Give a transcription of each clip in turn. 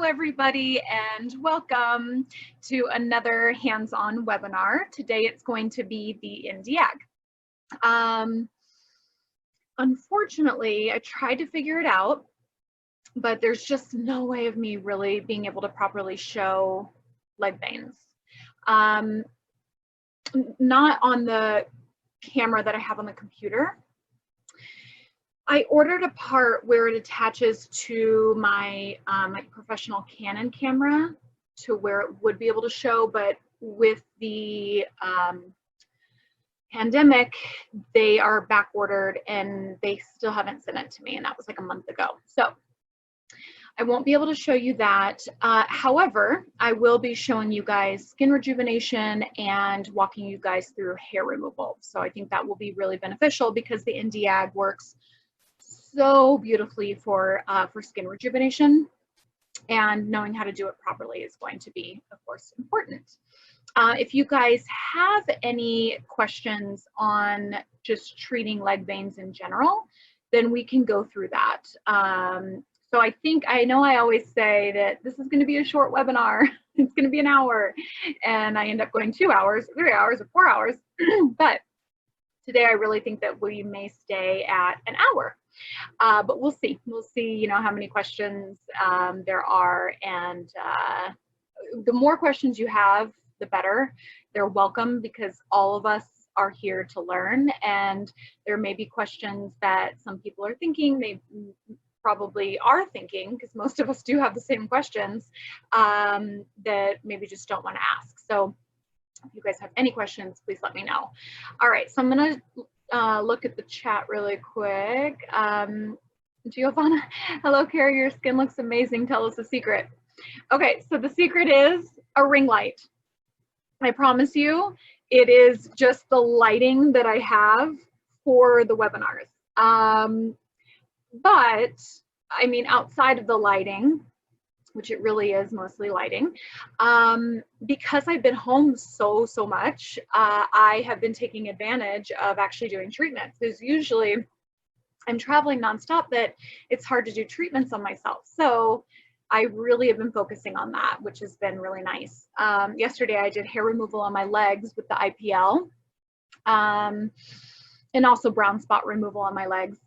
everybody, and welcome to another hands-on webinar. Today it's going to be the YAG. Unfortunately, I tried to figure it out, but there's just no way of me really being able to properly show leg veins. Not on the camera that I have on the computer. I ordered a part where it attaches to my professional Canon camera to where it would be able to show, but with the pandemic, they are back ordered and they still haven't sent it to me, and that was like a month ago. So I won't be able to show you that. However, I will be showing you guys skin rejuvenation and walking you guys through hair removal. So I think that will be really beneficial because the YAG works so beautifully for skin rejuvenation, and knowing how to do it properly is going to be, of course, important. If you guys have any questions on just treating leg veins in general, then we can go through that. So I know I always say that this is going to be a short webinar. It's going to be an hour, and I end up going 2 hours, 3 hours, or 4 hours. But today I really think that we may stay at an hour. But we'll see. We'll see, you know, how many questions there are, and the more questions you have, the better. They're welcome because all of us are here to learn, and there may be questions that some people are thinking, they probably are thinking, because most of us do have the same questions, that maybe just don't want to ask. So if you guys have any questions, please let me know. All right, so I'm going to look at the chat really quick. Giovanna, hello, Carrie, your skin looks amazing. Tell us the secret. Okay, so the secret is a ring light. I promise you, it is just the lighting that I have for the webinars. But I mean, outside of the lighting, which it really is mostly lighting, because I've been home so much, I have been taking advantage of actually doing treatments. Because usually I'm traveling nonstop that it's hard to do treatments on myself. So I really have been focusing on that, which has been really nice. Yesterday I did hair removal on my legs with the IPL, and also brown spot removal on my legs.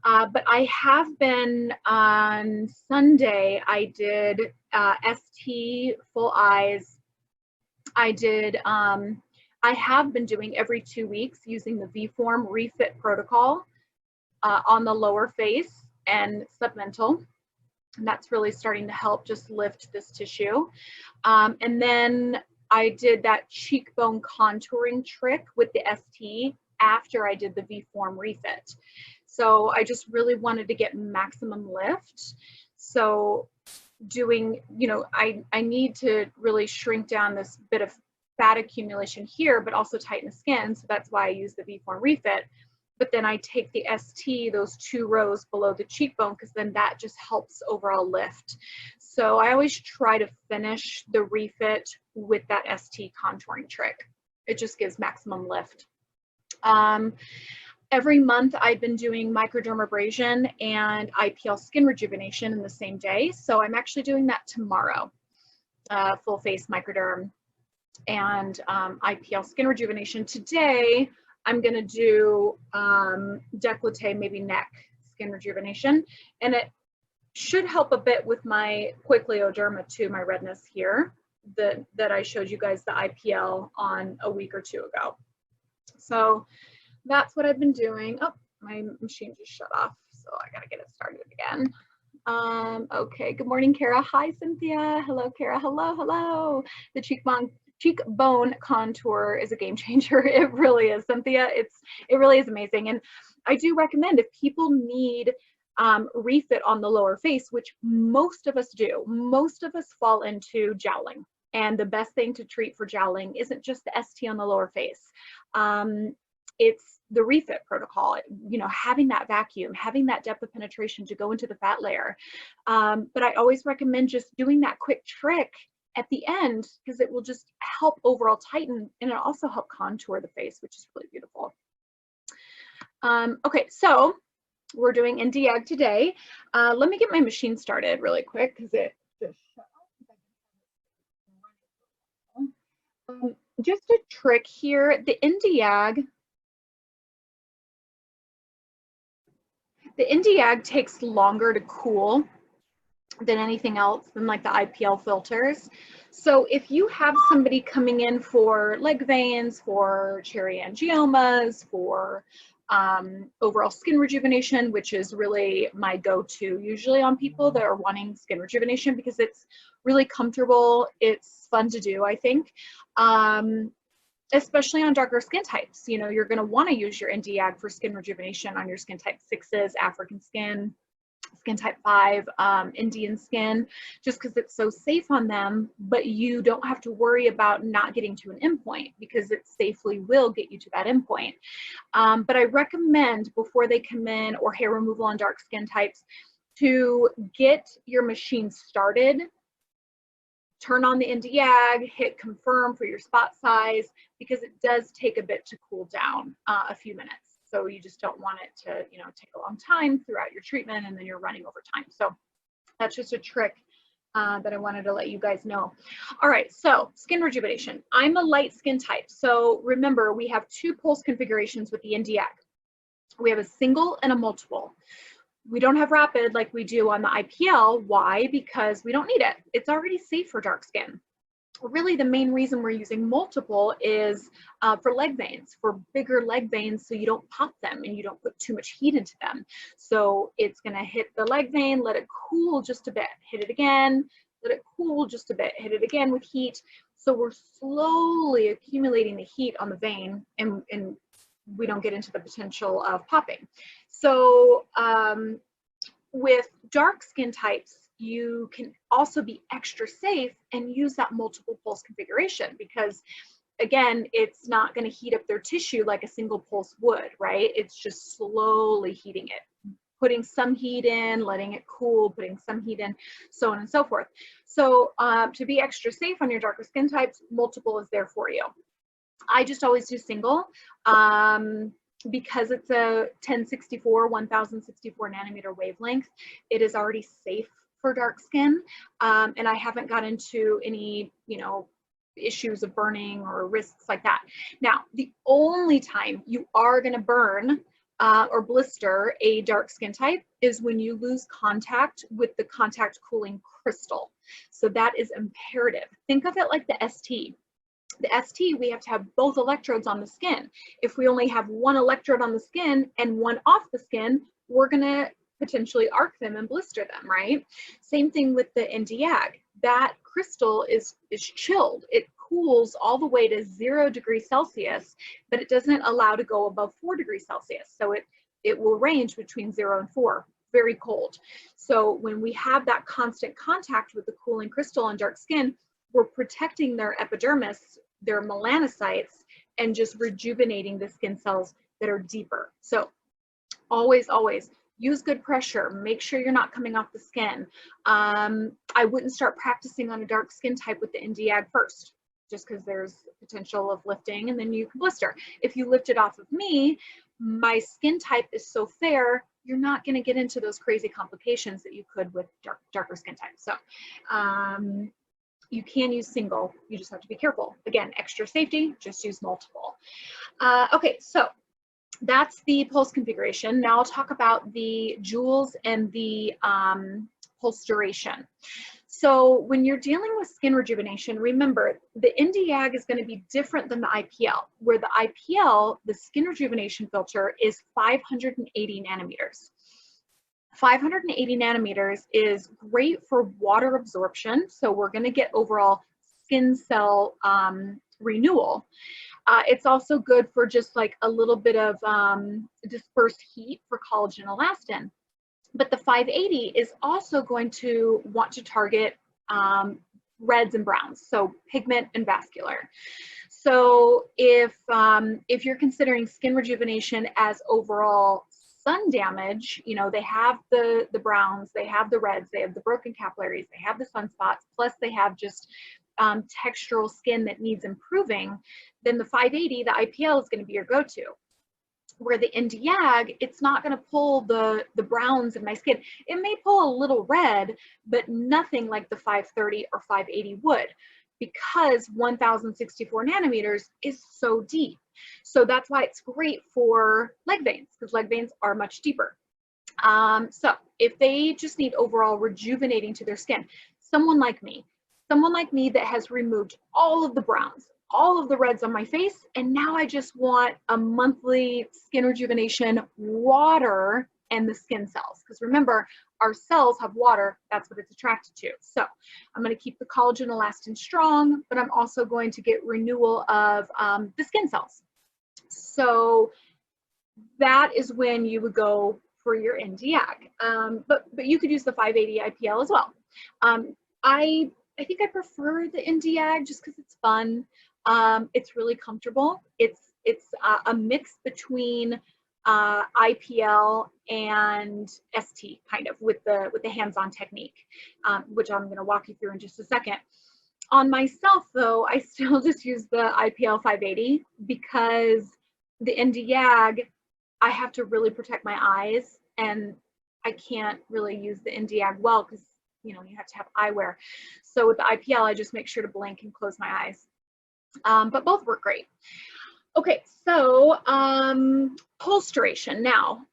But I have been, on Sunday, I did ST full eyes. I have been doing every 2 weeks using the V-form refit protocol on the lower face and submental. And that's really starting to help just lift this tissue. And then I did that cheekbone contouring trick with the ST after I did the V-form refit. So I just really wanted to get maximum lift. So doing, you know, I need to really shrink down this bit of fat accumulation here, but also tighten the skin. So that's why I use the V-form refit. But then I take the ST, those 2 rows below the cheekbone, because then that just helps overall lift. So I always try to finish the refit with that ST contouring trick. It just gives maximum lift. Every month I've been doing microdermabrasion and IPL skin rejuvenation in the same day. So I'm actually doing that tomorrow, full face microderm and IPL skin rejuvenation. Today, I'm gonna do decollete, maybe neck skin rejuvenation. And it should help a bit with my poikiloderma too, my redness here, that I showed you guys the IPL on a week or 2 ago. So that's what I've been doing. Oh, my machine just shut off, so I gotta get it started again. Okay, good morning, Kara. Hi, Cynthia. Hello, Kara. Hello. The cheekbone contour is a game changer. It really is, Cynthia. It really is amazing. And I do recommend, if people need refit on the lower face, which most of us do, most of us fall into jowling. And the best thing to treat for jowling isn't just the ST on the lower face. It's the refit protocol, you know, having that vacuum, having that depth of penetration to go into the fat layer. But I always recommend just doing that quick trick at the end, because it will just help overall tighten, and it'll also help contour the face, which is really beautiful. Okay, so we're doing YAG today. Let me get my machine started really quick because it just shut Just a trick here, the YAG takes longer to cool than anything else, than like the IPL filters. So if you have somebody coming in for leg veins, for cherry angiomas, for overall skin rejuvenation, which is really my go-to usually on people that are wanting skin rejuvenation, because it's really comfortable, it's fun to do, I think. Especially on darker skin types, you know, you're going to want to use your YAG for skin rejuvenation on your skin type 6s, African skin, skin type 5, Indian skin, just because it's so safe on them, but you don't have to worry about not getting to an endpoint, because it safely will get you to that endpoint. But I recommend before they come in, or hair removal on dark skin types, to get your machine started, turn on the YAG, hit confirm for your spot size, because it does take a bit to cool down, a few minutes. So you just don't want it to, you know, take a long time throughout your treatment, and then you're running over time. So that's just a trick that I wanted to let you guys know. All right, so skin rejuvenation. I'm a light skin type. So remember, we have 2 pulse configurations with the YAG. We have a single and a multiple. We don't have rapid like we do on the IPL. Why? Because we don't need it. It's already safe for dark skin. Really, the main reason we're using multiple is for leg veins, for bigger leg veins, so you don't pop them and you don't put too much heat into them. So it's going to hit the leg vein, let it cool just a bit, hit it again, let it cool just a bit, hit it again with heat. So we're slowly accumulating the heat on the vein, and we don't get into the potential of popping. So with dark skin types, you can also be extra safe and use that multiple pulse configuration, because again, it's not going to heat up their tissue like a single pulse would, right? It's just slowly heating it, putting some heat in, letting it cool, putting some heat in, so on and so forth. So to be extra safe on your darker skin types, multiple is there for you. I just always do single, because it's a 1064 nanometer wavelength. It is already safe for dark skin, and I haven't got into any, you know, issues of burning or risks like that. Now, the only time you are going to burn or blister a dark skin type is when you lose contact with the contact cooling crystal. So that is imperative. Think of it like the ST. The ST, we have to have both electrodes on the skin. If we only have one electrode on the skin and one off the skin, we're going to potentially arc them and blister them, right? Same thing with the YAG. That crystal is chilled. It cools all the way to 0 degrees Celsius, but it doesn't allow to go above 4 degrees Celsius. So it will range between 0 and 4, very cold. So when we have that constant contact with the cooling crystal on dark skin, we're protecting their epidermis, their melanocytes, and just rejuvenating the skin cells that are deeper. So always, always use good pressure. Make sure you're not coming off the skin. I wouldn't start practicing on a dark skin type with the YAG first, just because there's potential of lifting, and then you can blister. If you lift it off of me, my skin type is so fair, you're not going to get into those crazy complications that you could with darker skin types. So you can use single, you just have to be careful. Again, extra safety, just use multiple. Okay, so that's the pulse configuration. Now I'll talk about the joules and the pulse duration. So when you're dealing with skin rejuvenation, remember the YAG is going to be different than the IPL, where the IPL, the skin rejuvenation filter, is 580 nanometers. 580 nanometers is great for water absorption, so we're going to get overall skin cell renewal. It's also good for just like a little bit of dispersed heat for collagen elastin. But the 580 is also going to want to target reds and browns, so pigment and vascular. So if you're considering skin rejuvenation as overall sun damage, you know, they have the browns, they have the reds, they have the broken capillaries, they have the sunspots, plus they have just textural skin that needs improving, then the 580, the IPL, is going to be your go-to. Where the YAG, it's not going to pull the browns in my skin. It may pull a little red, but nothing like the 530 or 580 would. because 1064 nanometers is so deep. So that's why it's great for leg veins, because leg veins are much deeper. So if they just need overall rejuvenating to their skin, someone like me that has removed all of the browns, all of the reds on my face, and now I just want a monthly skin rejuvenation, water, and the skin cells. Because remember, our cells have water, that's what it's attracted to. So I'm going to keep the collagen, elastin strong, but I'm also going to get renewal of the skin cells. So that is when you would go for your Nd:YAG. But you could use the 580 IPL as well. I think I prefer the Nd:YAG just because it's fun. It's really comfortable. It's a mix between IPL and ST, kind of, with the hands-on technique, which I'm going to walk you through in just a second. On myself, though, I still just use the IPL 580 because the Nd:YAG, I have to really protect my eyes, and I can't really use the Nd:YAG well because, you know, you have to have eyewear. So with the IPL, I just make sure to blink and close my eyes. But both work great. Okay, so pulse duration. Now,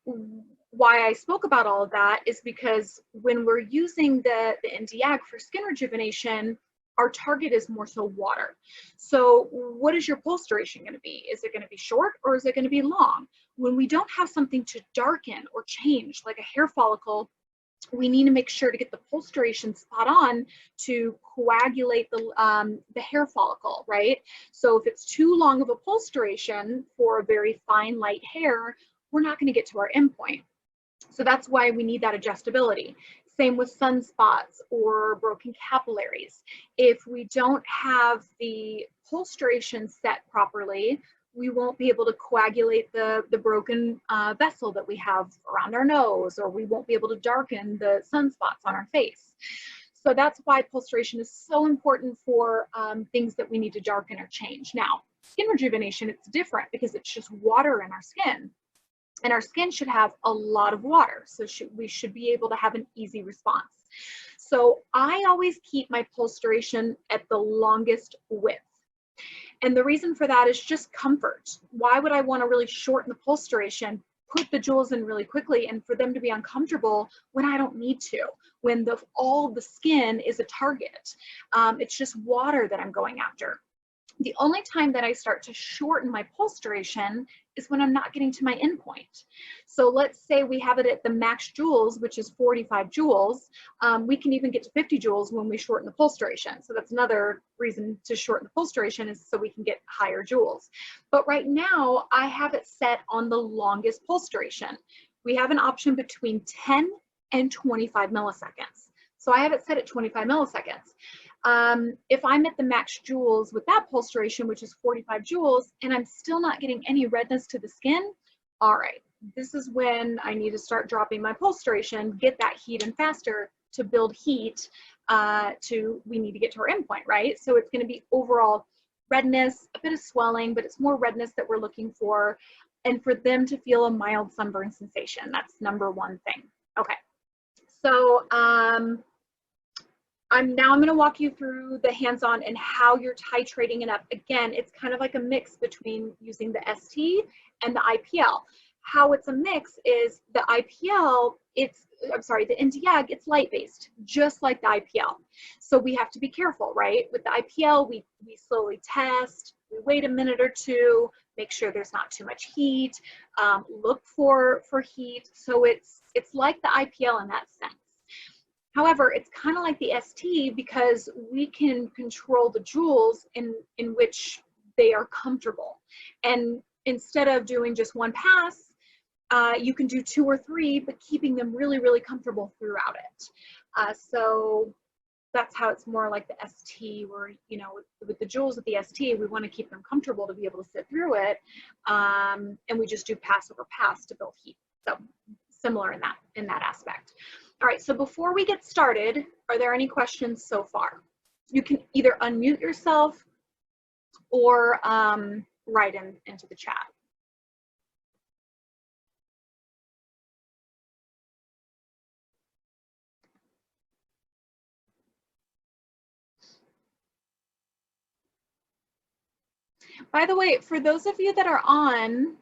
why I spoke about all of that is because when we're using the Nd:YAG for skin rejuvenation, our target is more so water. So what is your pulse duration going to be? Is it going to be short or is it going to be long? When we don't have something to darken or change, like a hair follicle, we need to make sure to get the pulse duration spot on to coagulate the hair follicle, right? So if it's too long of a pulse duration for a very fine, light hair, we're not going to get to our endpoint. So that's why we need that adjustability. Same with sunspots or broken capillaries. If we don't have the pulse duration set properly, we won't be able to coagulate the broken vessel that we have around our nose, or we won't be able to darken the sunspots on our face. So that's why pulse duration is so important for things that we need to darken or change. Now, skin rejuvenation, it's different because it's just water in our skin. And our skin should have a lot of water, so we should be able to have an easy response. So I always keep my pulse duration at the longest width. And the reason for that is just comfort. Why would I want to really shorten the pulse duration, put the jewels in really quickly, and for them to be uncomfortable when I don't need to, when all the skin is a target? It's just water that I'm going after. The only time that I start to shorten my pulse duration is when I'm not getting to my endpoint. So let's say we have it at the max joules, which is 45 joules. We can even get to 50 joules when we shorten the pulse duration. So that's another reason to shorten the pulse duration, is so we can get higher joules. But right now I have it set on the longest pulse duration. We have an option between 10 and 25 milliseconds. So I have it set at 25 milliseconds. If I'm at the max joules with that pulse duration, which is 45 joules, and I'm still not getting any redness to the skin, all right, this is when I need to start dropping my pulse duration, get that heat in faster to build heat we need to get to our endpoint, right? So it's going to be overall redness, a bit of swelling, but it's more redness that we're looking for, and for them to feel a mild sunburn sensation. That's number one thing. Okay, so I'm going to walk you through the hands-on and how you're titrating it up. Again, it's kind of like a mix between using the ST and the IPL. How it's a mix is the IPL, the Nd:YAG, it's light-based, just like the IPL. So we have to be careful, right? With the IPL, we slowly test, we wait a minute or two, make sure there's not too much heat, look for heat. So it's like the IPL in that sense. However, it's kind of like the ST because we can control the joules in which they are comfortable. And instead of doing just one pass, you can do 2 or 3, but keeping them really, really comfortable throughout it. So that's how it's more like the ST, where, you know, with the joules of the ST, we want to keep them comfortable to be able to sit through it. And we just do pass over pass to build heat. So similar in that aspect. All right, so before we get started, are there any questions so far? You can either unmute yourself or write into the chat. By the way, for those of you that are on,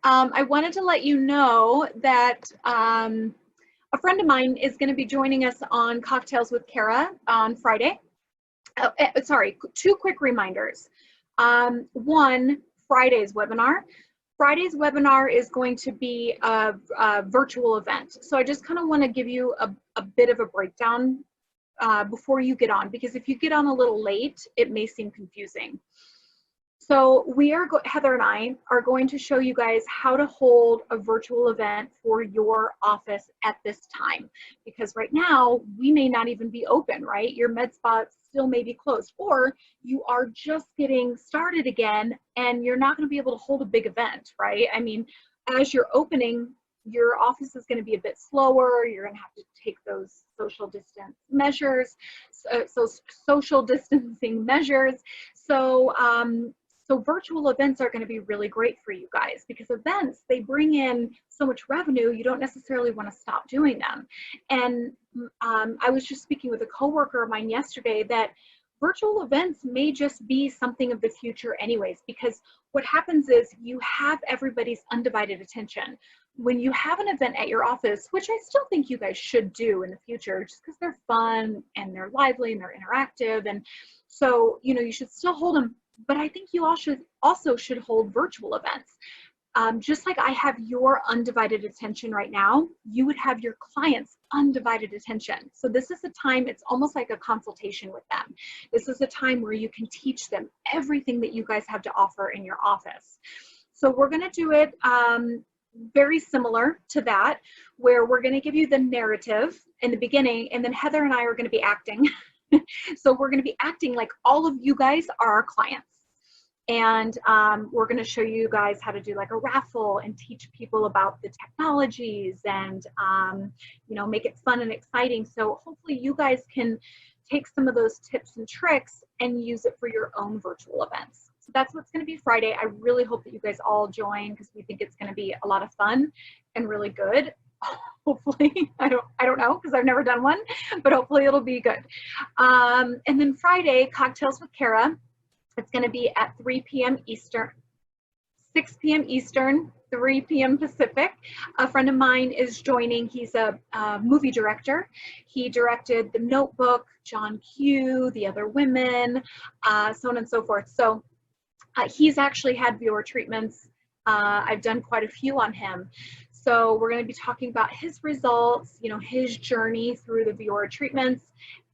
I wanted to let you know that a friend of mine is going to be joining us on Cocktails with Kara on Friday. Sorry, 2 quick reminders. One, Friday's webinar. Friday's webinar is going to be a virtual event. So I just kind of want to give you a bit of a breakdown before you get on, because if you get on a little late, it may seem confusing. So Heather and I are going to show you guys how to hold a virtual event for your office at this time, because right now we may not even be open, right? Your med spa still may be closed, or you are just getting started again and you're not going to be able to hold a big event, right? I mean, as you're opening, your office is going to be a bit slower. You're going to have to take those social distance measures, social distancing measures. So virtual events are going to be really great for you guys, because events, they bring in so much revenue, you don't necessarily want to stop doing them. And I was just speaking with a coworker of mine yesterday that virtual events may just be something of the future anyways, because what happens is you have everybody's undivided attention. When you have an event at your office, which I still think you guys should do in the future, just because they're fun and they're lively and they're interactive, and so, you know, you should still hold them. But I think you also should hold virtual events. Just like I have your undivided attention right now, you would have your clients' undivided attention. So this is a time, it's almost like a consultation with them. This is a time where you can teach them everything that you guys have to offer in your office. So we're going to do it very similar to that, where we're going to give you the narrative in the beginning, and then Heather and I are going to be acting. So we're going to be acting like all of you guys are our clients. And we're going to show you guys how to do like a raffle and teach people about the technologies and, you know, make it fun and exciting. So hopefully you guys can take some of those tips and tricks and use it for your own virtual events. So that's what's going to be Friday. I really hope that you guys all join, because we think it's going to be a lot of fun and really good. Hopefully, I don't know, because I've never done one, but hopefully it'll be good. And then Friday, Cocktails with Kara. It's going to be at 3 p.m. Eastern, 6 p.m. Eastern, 3 p.m. Pacific. A friend of mine is joining. He's a movie director. He directed The Notebook, John Q, The Other Women, so on and so forth. So he's actually had Viora treatments. I've done quite a few on him. So we're going to be talking about his results, you know, his journey through the Viora treatments,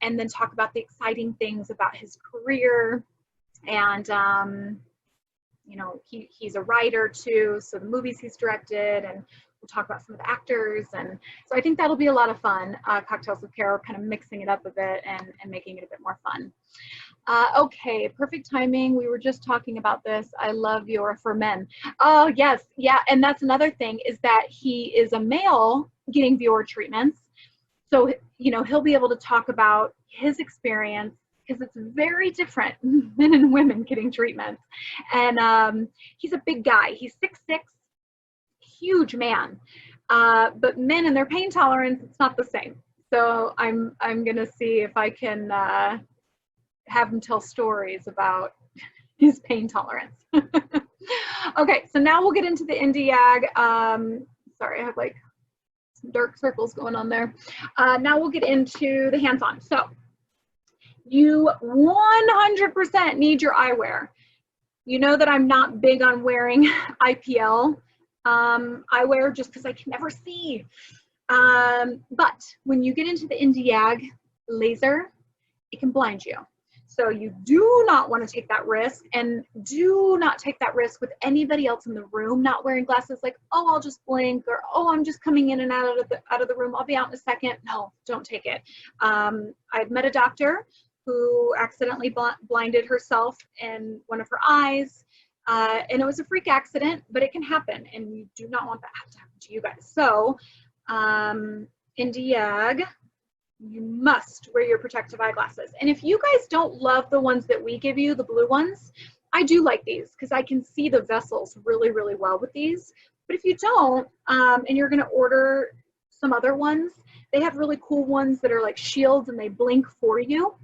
and then talk about the exciting things about his career. And, you know, he's a writer too, so the movies he's directed, and we'll talk about some of the actors. And so I think that'll be a lot of fun. Cocktails with Kara, kind of mixing it up a bit and making it a bit more fun. Okay, perfect timing. We were just talking about this. I love Viora for men. Oh, yes. Yeah. And that's another thing, is that he is a male getting Viora treatments. So, you know, he'll be able to talk about his experience, because it's very different, men and women getting treatments. And he's a big guy. He's 6'6", huge man. But men and their pain tolerance, it's not the same. So I'm gonna see if I can have him tell stories about his pain tolerance. Okay, so now we'll get into the YAG. Sorry, I have like some dark circles going on there. Now we'll get into the hands-on. So you 100% need your eyewear. You know that I'm not big on wearing IPL eyewear, just because I can never see. But when you get into the YAG laser, it can blind you. So you do not want to take that risk, and do not take that risk with anybody else in the room not wearing glasses, like, oh, I'll just blink, or oh, I'm just coming in and out of the room, I'll be out in a second. No, don't take it. I've met a doctor who accidentally blinded herself in one of her eyes, and it was a freak accident, but it can happen, and you do not want that to happen to you guys. So in YAG, you must wear your protective eyeglasses. And if you guys don't love the ones that we give you, the blue ones, I do like these, because I can see the vessels really, really well with these. But if you don't, and you're gonna order some other ones, they have really cool ones that are like shields and they blink for you.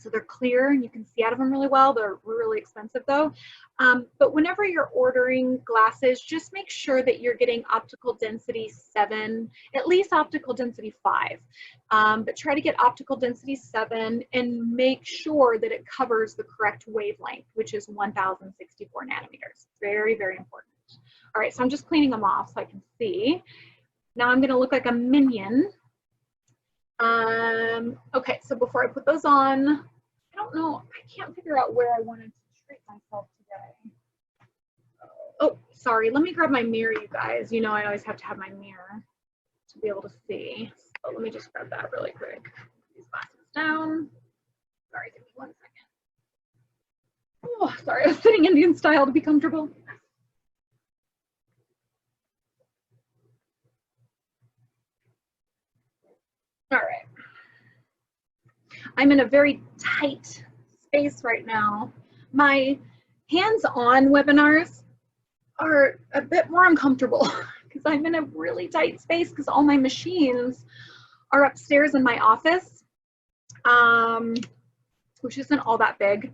So they're clear and you can see out of them really well. They're really expensive though. But whenever you're ordering glasses, just make sure that you're getting optical density 7, at least optical density 5. But try to get optical density 7 and make sure that it covers the correct wavelength, which is 1064 nanometers. Very, very important. All right, so I'm just cleaning them off so I can see. Now I'm gonna look like a minion. Okay, so before I put those on, I don't know, I can't figure out where I wanted to treat myself today. Oh, sorry, let me grab my mirror, you guys. You know I always have to have my mirror to be able to see. So let me just grab that really quick. Put these glasses down. Sorry, give me 1 second. Oh, sorry, I was sitting Indian style to be comfortable. All right. I'm in a very tight space right now. My hands-on webinars are a bit more uncomfortable because I'm in a really tight space because all my machines are upstairs in my office, which isn't all that big,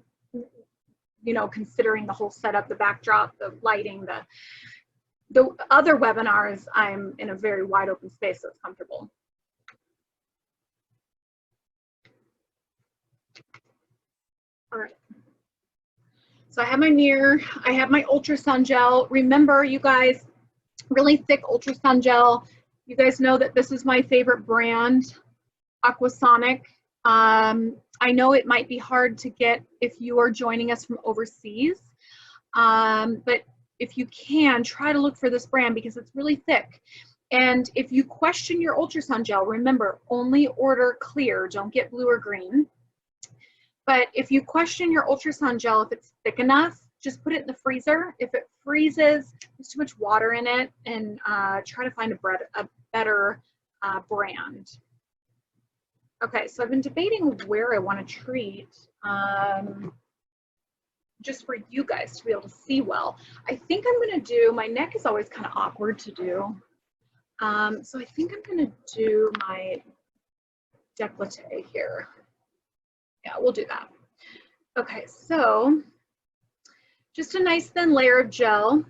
you know, considering the whole setup, the backdrop, the lighting, the other webinars, I'm in a very wide open space, so it's comfortable. All right. So I have my mirror, I have my ultrasound gel. Remember, you guys, really thick ultrasound gel. You guys know that this is my favorite brand, Aquasonic. I know it might be hard to get if you are joining us from overseas, but if you can, try to look for this brand because it's really thick. And if you question your ultrasound gel, remember, only order clear, don't get blue or green. But if you question your ultrasound gel, if it's thick enough, just put it in the freezer. If it freezes, there's too much water in it, and try to find a better brand. Okay, so I've been debating where I want to treat, just for you guys to be able to see well. I think I'm going to do, my neck is always kind of awkward to do. So I think I'm going to do my décolleté here. Yeah, we'll do that. Okay, so just a nice thin layer of gel.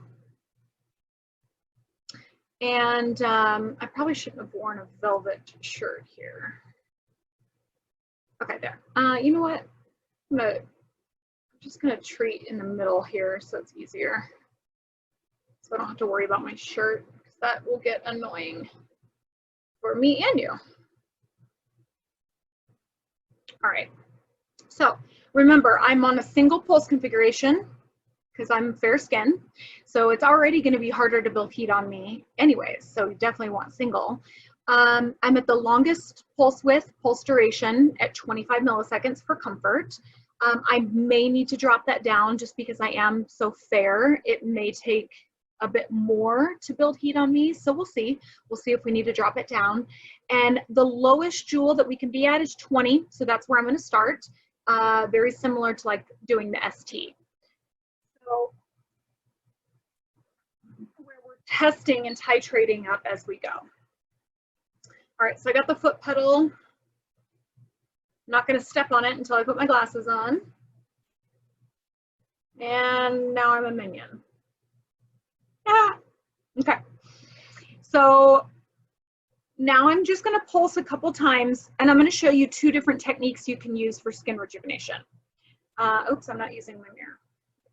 And I probably shouldn't have worn a velvet shirt here. Okay, there. You know what? I'm just gonna treat in the middle here so it's easier. So I don't have to worry about my shirt because that will get annoying for me and you. All right. So remember, I'm on a single pulse configuration because I'm fair skin. So it's already going to be harder to build heat on me anyways. So you definitely want single. I'm at the longest pulse width, pulse duration at 25 milliseconds for comfort. I may need to drop that down just because I am so fair. It may take a bit more to build heat on me. So we'll see. We'll see if we need to drop it down. And the lowest joule that we can be at is 20. So that's where I'm going to start. Very similar to like doing the ST. So where we're testing and titrating up as we go. All right, so I got the foot pedal. I'm not going to step on it until I put my glasses on. And now I'm a minion. Ah, okay. So now I'm just going to pulse a couple times, and I'm going to show you 2 different techniques you can use for skin rejuvenation. Oops, I'm not using my mirror.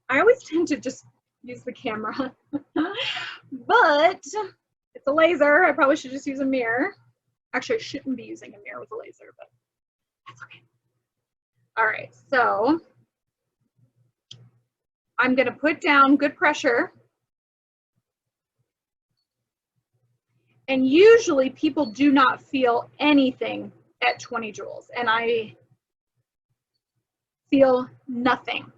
I always tend to just use the camera, but it's a laser. I probably should just use a mirror. Actually, I shouldn't be using a mirror with a laser, but that's okay. All right, so I'm going to put down good pressure. And usually people do not feel anything at 20 joules, and I feel nothing.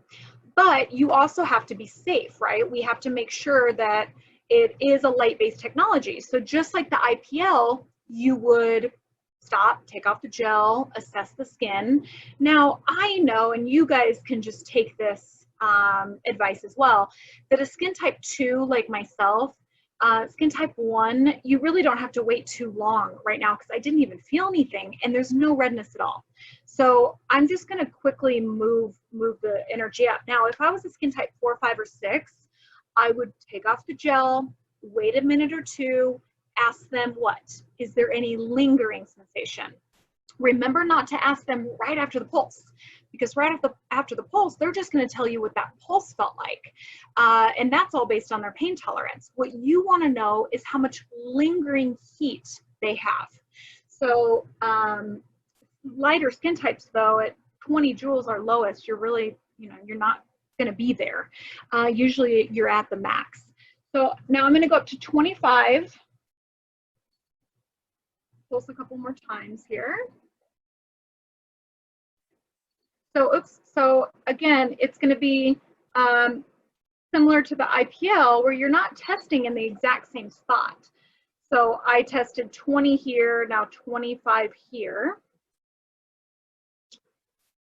But you also have to be safe, right? We have to make sure that it is a light-based technology. So just like the IPL, you would stop, take off the gel, assess the skin. Now, I know, and you guys can just take this advice as well, that a skin type 2 like myself, Skin type 1, you really don't have to wait too long right now because I didn't even feel anything and there's no redness at all. So I'm just going to quickly move the energy up. Now, if I was a skin type 4, 5, or 6, I would take off the gel, wait a minute or two, ask them what? Is there any lingering sensation? Remember not to ask them right after the pulse, because right after the pulse, they're just going to tell you what that pulse felt like. And that's all based on their pain tolerance. What you want to know is how much lingering heat they have. So lighter skin types, though, at 20 joules or lowest, you're really, you're not going to be there. Usually you're at the max. So now I'm going to go up to 25. Pulse a couple more times here. So again, it's going to be similar to the IPL where you're not testing in the exact same spot. So I tested 20 here, now 25 here.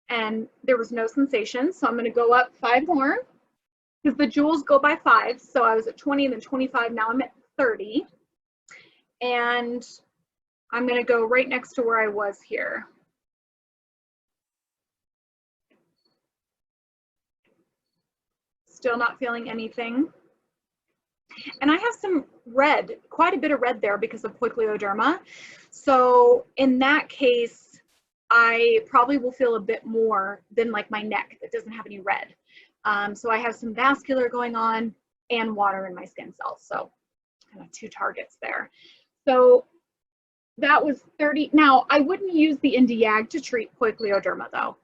And there was no sensation. So I'm going to go up 5 more because the joules go by 5. So I was at 20 and then 25. Now I'm at 30. And I'm going to go right next to where I was here. Still not feeling anything. And I have some red, quite a bit of red there because of poikiloderma. So in that case, I probably will feel a bit more than like my neck that doesn't have any red. So I have some vascular going on and water in my skin cells. So kind of 2 targets there. So that was 30. Now I wouldn't use the YAG to treat poikiloderma though,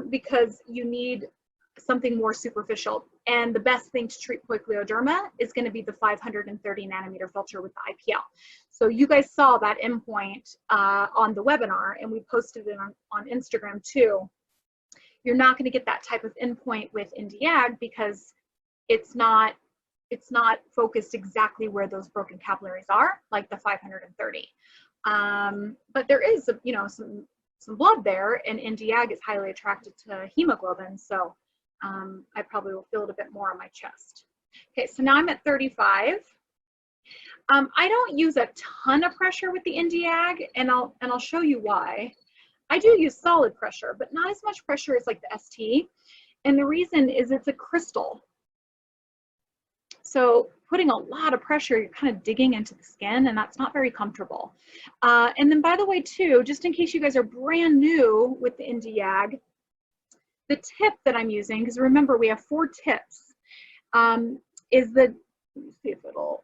because you need something more superficial. And the best thing to treat poikiloderma is going to be the 530 nanometer filter with the IPL. So you guys saw that endpoint on the webinar, and we posted it on Instagram too. You're not going to get that type of endpoint with YAG because it's not focused exactly where those broken capillaries are, like the 530. But there is, some blood there, and YAG is highly attracted to hemoglobin. So I probably will feel it a bit more on my chest. Okay, so now I'm at 35. I don't use a ton of pressure with the YAG, and I'll show you why. I do use solid pressure, but not as much pressure as like the ST. And the reason is it's a crystal. So putting a lot of pressure, you're kind of digging into the skin, and that's not very comfortable. And then by the way too, just in case you guys are brand new with the YAG, the tip that I'm using, because remember we have 4 tips, is the, let me see if it'll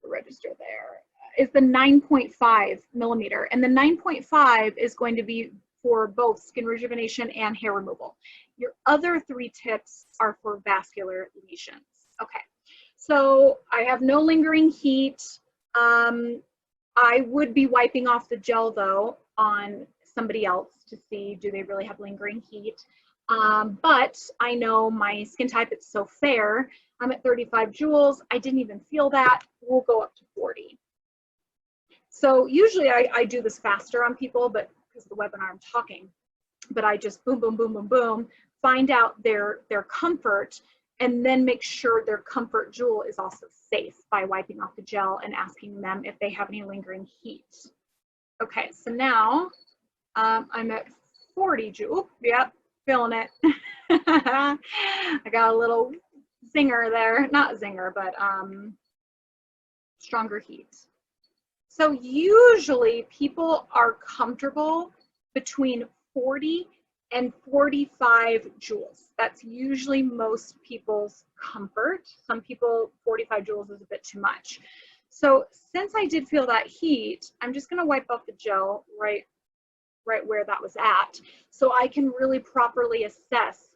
register there, is the 9.5 millimeter. And the 9.5 is going to be for both skin rejuvenation and hair removal. Your other 3 tips are for vascular lesions. Okay, so I have no lingering heat. I would be wiping off the gel though on somebody else to see, do they really have lingering heat? But I know my skin type, it's so fair. I'm at 35 joules. I didn't even feel that. We'll go up to 40. So usually I do this faster on people, but because of the webinar I'm talking, but I just boom, boom, boom, boom, boom, find out their comfort, and then make sure their comfort joule is also safe by wiping off the gel and asking them if they have any lingering heat. Okay, so now I'm at 40 joules. Yep. Feeling it. I got a little zinger there, not zinger, but stronger heat. So usually people are comfortable between 40 and 45 joules. That's usually most people's comfort. Some people, 45 joules is a bit too much. So since I did feel that heat, I'm just going to wipe off the gel right where that was at, so I can really properly assess,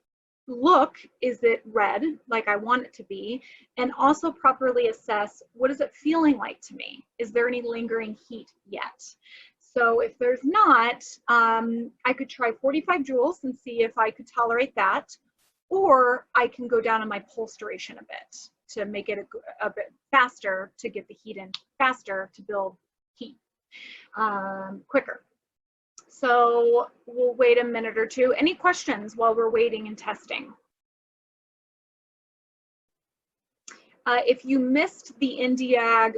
look, is it red like I want it to be, and also properly assess, what is it feeling like to me? Is there any lingering heat yet? So if there's not, I could try 45 joules and see if I could tolerate that, or I can go down on my pulse duration a bit to make it a bit faster, to get the heat in faster, to build heat quicker. So we'll wait a minute or two. Any questions while we're waiting and testing? If you missed the NDYAG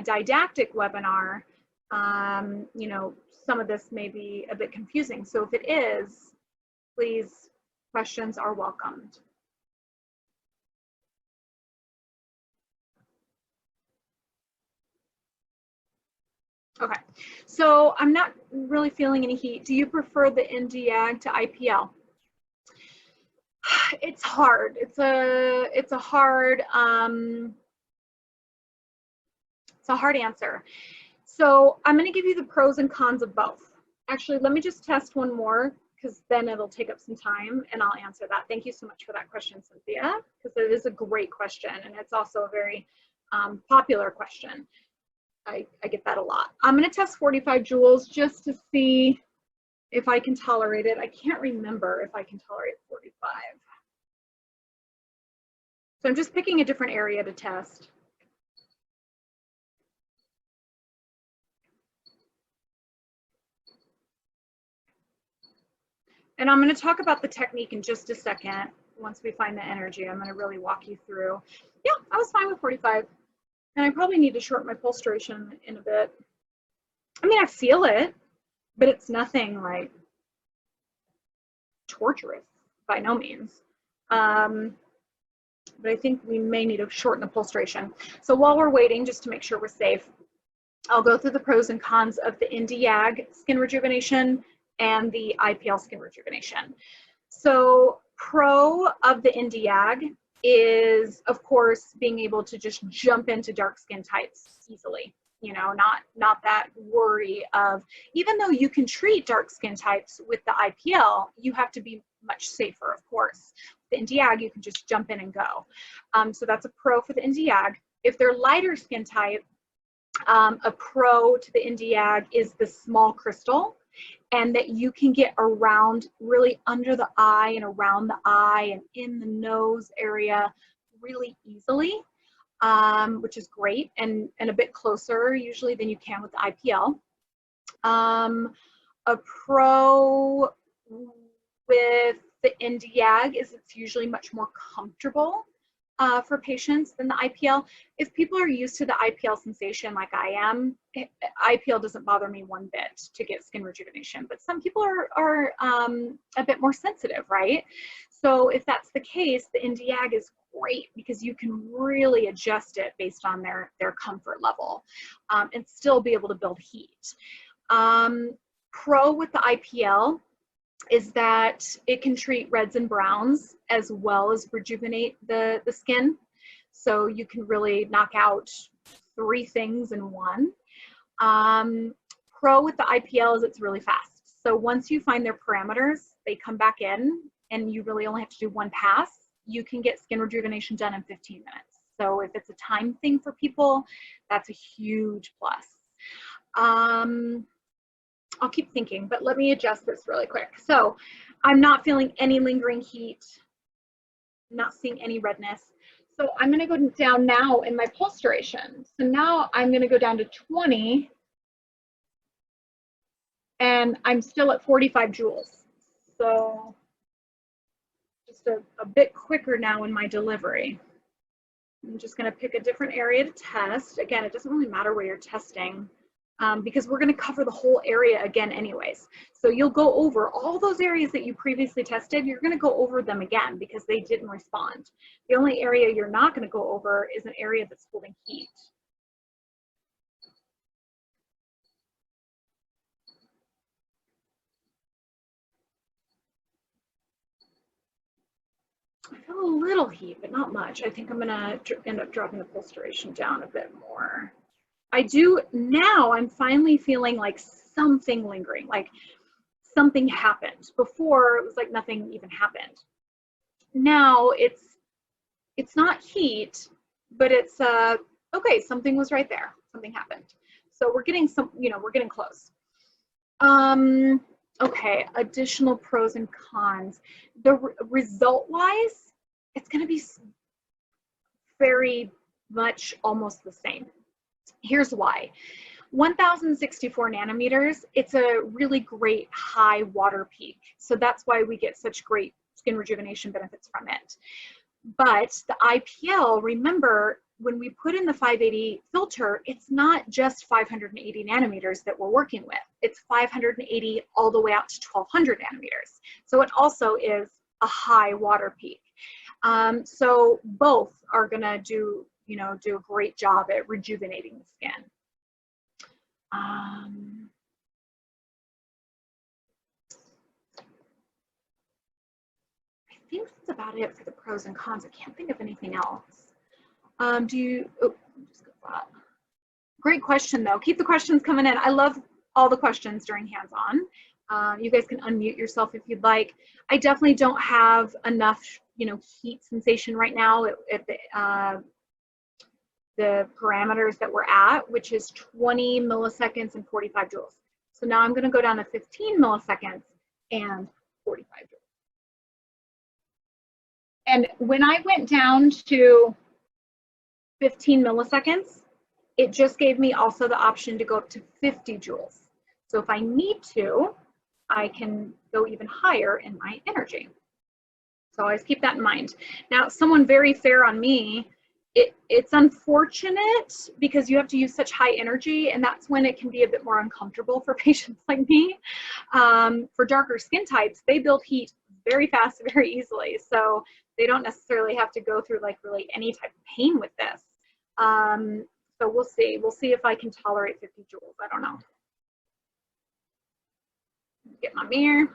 didactic webinar, you know, some of this may be a bit confusing. So if it is, please, questions are welcomed. Okay, so I'm not really feeling any heat. Do you prefer the NDYAG to IPL? It's hard. It's a hard answer. So I'm going to give you the pros and cons of both. Actually, let me just test one more, because then it'll take up some time and I'll answer that. Thank you so much for that question, Cynthia, because it is a great question and it's also a very popular question. I get that a lot. I'm going to test 45 joules just to see if I can tolerate it. I can't remember if I can tolerate 45. So I'm just picking a different area to test. And I'm going to talk about the technique in just a second. Once we find the energy, I'm going to really walk you through. Yeah, I was fine with 45. And I probably need to shorten my pulse duration in a bit. I mean, I feel it, but it's nothing like torturous by no means. But I think we may need to shorten the pulse duration. So while we're waiting, just to make sure we're safe, I'll go through the pros and cons of the NDYAG skin rejuvenation and the IPL skin rejuvenation. So pro of the NDYAG is, of course, being able to just jump into dark skin types easily. You know, not that worry of, even though you can treat dark skin types with the IPL, you have to be much safer, of course. The NDYAG, you can just jump in and go. So that's a pro for the NDYAG. If they're lighter skin type, a pro to the NDYAG is the small crystal, and that you can get around really under the eye and around the eye and in the nose area really easily, which is great, and a bit closer usually than you can with the IPL. A pro with the NDYAG is it's usually much more comfortable for patients than the IPL. If people are used to the IPL sensation like I am, IPL doesn't bother me one bit to get skin rejuvenation, but some people are a bit more sensitive, right? So if that's the case, the NDYAG is great because you can really adjust it based on their comfort level and still be able to build heat. Pro with the IPL is that it can treat reds and browns as well as rejuvenate the skin. So you can really knock out 3 things in one. Pro with the IPL is it's really fast. So once you find their parameters, they come back in and you really only have to do 1 pass. You can get skin rejuvenation done in 15 minutes. So if it's a time thing for people, that's a huge plus. I'll keep thinking, but let me adjust this really quick. So I'm not feeling any lingering heat, not seeing any redness. So I'm going to go down now in my pulse duration. So now I'm going to go down to 20, and I'm still at 45 joules. So just a bit quicker now in my delivery. I'm just going to pick a different area to test. Again, it doesn't really matter where you're testing. Because we're going to cover the whole area again anyways. So you'll go over all those areas that you previously tested, you're going to go over them again because they didn't respond. The only area you're not going to go over is an area that's holding heat. I feel a little heat, but not much. I think I'm going to end up dropping the pulse duration down a bit more. I do now, I'm finally feeling like something lingering, like something happened. Before it was like nothing even happened. Now it's not heat, but it's okay, something was right there, something happened. So we're getting some, you know, we're getting close. Okay, additional pros and cons. The result wise, it's going to be very much almost the same. Here's why. 1064 nanometers, it's a really great high water peak. So that's why we get such great skin rejuvenation benefits from it. But the IPL, remember, when we put in the 580 filter, it's not just 580 nanometers that we're working with. It's 580 all the way out to 1200 nanometers. So it also is a high water peak. So both are gonna do a great job at rejuvenating the skin. I think that's about it for the pros and cons. I can't think of anything else. Great question though. Keep the questions coming in. I love all the questions during hands-on. You guys can unmute yourself if you'd like. I definitely don't have enough, heat sensation right now at the parameters that we're at, which is 20 milliseconds and 45 joules. So now I'm going to go down to 15 milliseconds and 45 joules. And when I went down to 15 milliseconds, it just gave me also the option to go up to 50 joules. So if I need to, I can go even higher in my energy. So always keep that in mind. Now, someone very fair on me, it's unfortunate because you have to use such high energy, and that's when it can be a bit more uncomfortable for patients like me. For darker skin types, they build heat very fast, very easily. So they don't necessarily have to go through like really any type of pain with this. So we'll see. We'll see if I can tolerate 50 joules. I don't know. Get my mirror.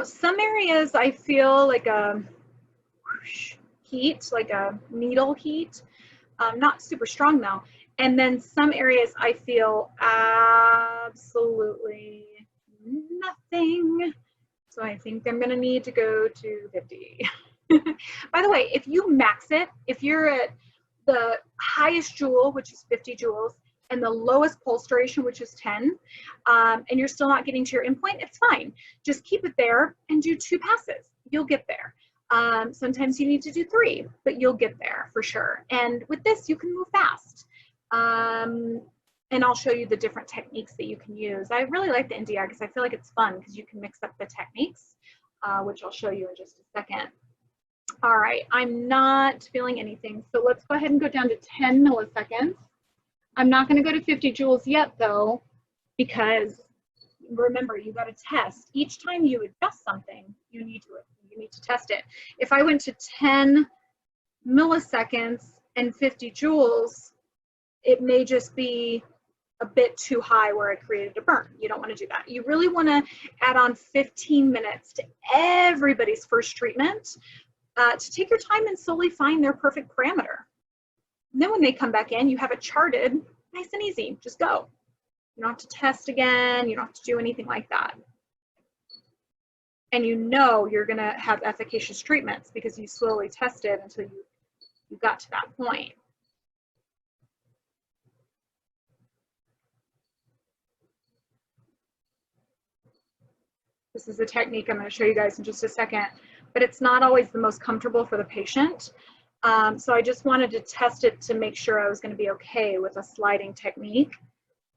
Some areas I feel like a heat, like a needle heat, not super strong though. And then some areas I feel absolutely nothing. So I think I'm gonna need to go to 50. By the way, if you max it, if you're at the highest joule, which is 50 joules, and the lowest pulse duration, which is 10, and you're still not getting to your endpoint, it's fine. Just keep it there and do 2 passes. You'll get there. Sometimes you need to do 3, but you'll get there for sure. And with this, you can move fast. And I'll show you the different techniques that you can use. I really like the NDI because I feel like it's fun because you can mix up the techniques, which I'll show you in just a second. All right, I'm not feeling anything. So let's go ahead and go down to 10 milliseconds. I'm not going to go to 50 joules yet though, because remember, you got to test. Each time you adjust something, you need to test it. If I went to 10 milliseconds and 50 joules, it may just be a bit too high where I created a burn. You don't want to do that. You really want to add on 15 minutes to everybody's first treatment to take your time and slowly find their perfect parameter. And then when they come back in, you have it charted, nice and easy, just go. You don't have to test again, you don't have to do anything like that. And you're gonna have efficacious treatments because you slowly tested until you got to that point. This is a technique I'm gonna show you guys in just a second, but it's not always the most comfortable for the patient. So I just wanted to test it to make sure I was going to be okay with a sliding technique.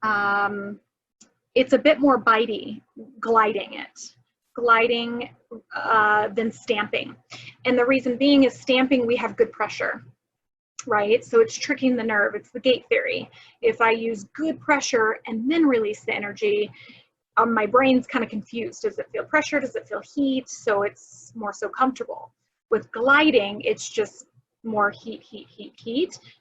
It's a bit more bitey, gliding than stamping. And the reason being is stamping, we have good pressure, right? So it's tricking the nerve. It's the gate theory. If I use good pressure and then release the energy, my brain's kind of confused. Does it feel pressure? Does it feel heat? So it's more so comfortable. With gliding, it's just more heat.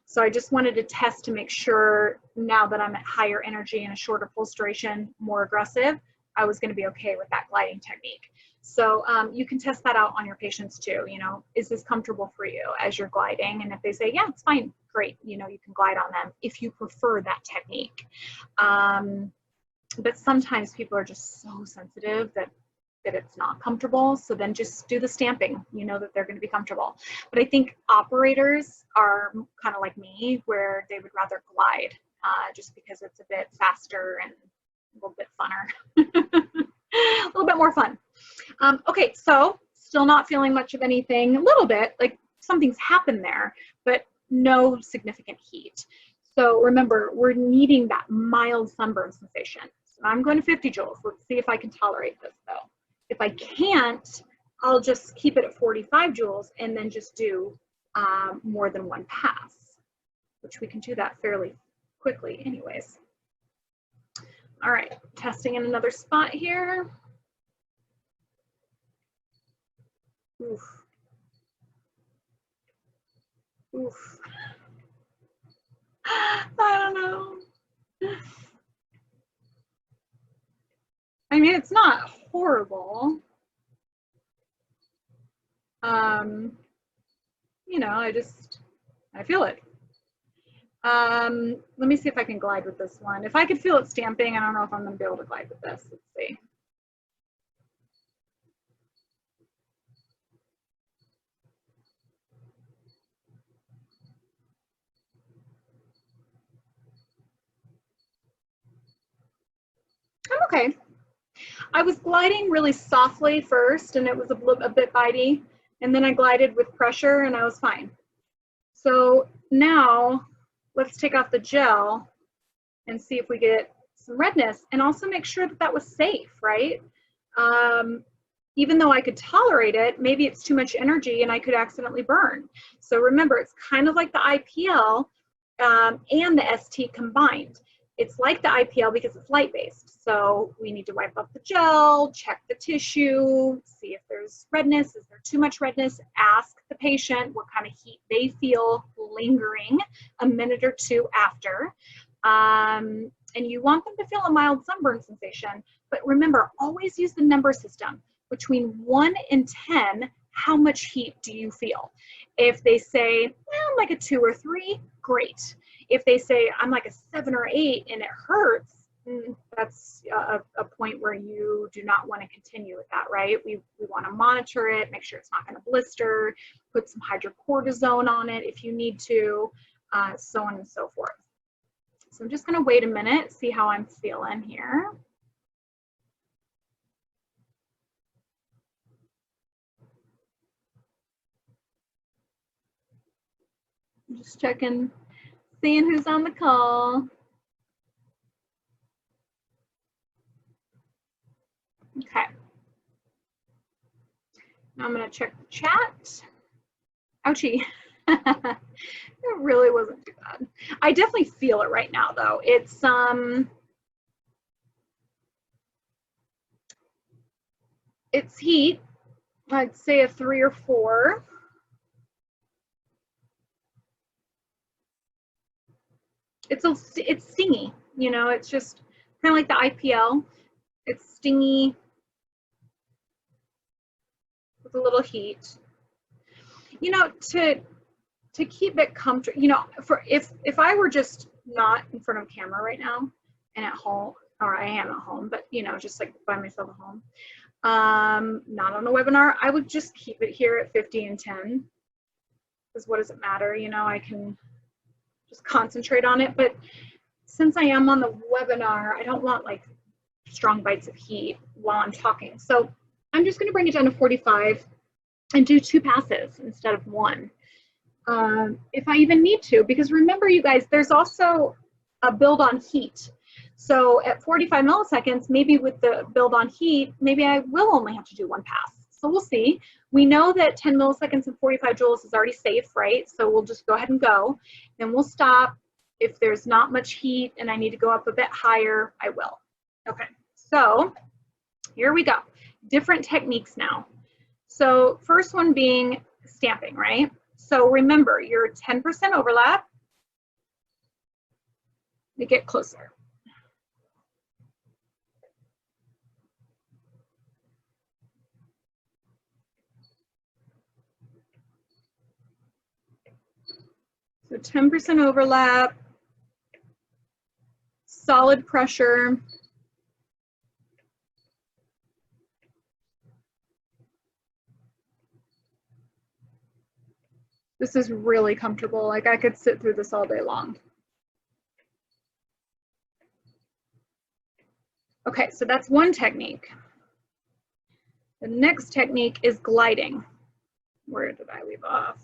So I just wanted to test to make sure now that I'm at higher energy and a shorter pulse duration, more aggressive, I was going to be okay with that gliding technique. So you can test that out on your patients too. Is this comfortable for you as you're gliding? And if they say, yeah, it's fine, great. You can glide on them if you prefer that technique. But sometimes people are just so sensitive that it's not comfortable. So then just do the stamping, that they're going to be comfortable. But I think operators are kind of like me, where they would rather glide just because it's a bit faster and a little bit funner, a little bit more fun. Okay, so still not feeling much of anything, a little bit, like something's happened there, but no significant heat. So remember, we're needing that mild sunburn sensation. So I'm going to 50 joules. Let's see if I can tolerate this though. If I can't, I'll just keep it at 45 joules and then just do more than one pass, which we can do that fairly quickly anyways. All right, testing in another spot here. Oof. Oof. I don't know. I mean, it's not horrible. You know, I feel it. Let me see if I can glide with this one. If I could feel it stamping, I don't know if I'm gonna be able to glide with this. Let's see. I'm okay. I was gliding really softly first and it was a bit bitey, and then I glided with pressure and I was fine. So now let's take off the gel and see if we get some redness, and also make sure that that was safe, right? Even though I could tolerate it, maybe it's too much energy and I could accidentally burn. So remember, it's kind of like the IPL and the ST combined. It's like the IPL because it's light-based. So we need to wipe up the gel, check the tissue, see if there's redness. Is there too much redness? Ask the patient what kind of heat they feel lingering a minute or two after. And you want them to feel a mild sunburn sensation. But remember, always use the number system. Between 1 and 10, how much heat do you feel? If they say, well, I'm like a 2 or 3, great. If they say, I'm like a 7 or 8 and it hurts, that's a point where you do not want to continue with that, right? We want to monitor it, make sure it's not going to blister, put some hydrocortisone on it if you need to, so on and so forth. So I'm just going to wait a minute, see how I'm feeling here. I'm just checking, seeing who's on the call. Okay. Now I'm going to check the chat. Ouchie. It really wasn't too bad. I definitely feel it right now though. It's heat. I'd say a 3 or 4. It's stingy, you know, it's just kind of like the IPL. It's stingy with a little heat. You know, to keep it comfortable, you know, for if I were just not in front of camera right now and at home, or I am at home, but you know, just like by myself at home, not on a webinar, I would just keep it here at 50 and 10. Because what does it matter? You know, I can just concentrate on it. But since I am on the webinar, I don't want like strong bites of heat while I'm talking. So I'm just going to bring it down to 45 and do 2 passes instead of 1. If I even need to, because remember you guys, there's also a build on heat. So at 45 milliseconds, maybe with the build on heat, maybe I will only have to do 1 pass. So we'll see. We know that 10 milliseconds and 45 joules is already safe, right? So we'll just go ahead and go. Then we'll stop. If there's not much heat and I need to go up a bit higher, I will. Okay, so here we go. Different techniques now. So first one being stamping, right? So remember, your 10% overlap, we get closer. So 10% overlap, solid pressure. This is really comfortable. Like I could sit through this all day long. Okay, so that's one technique. The next technique is gliding. Where did I leave off?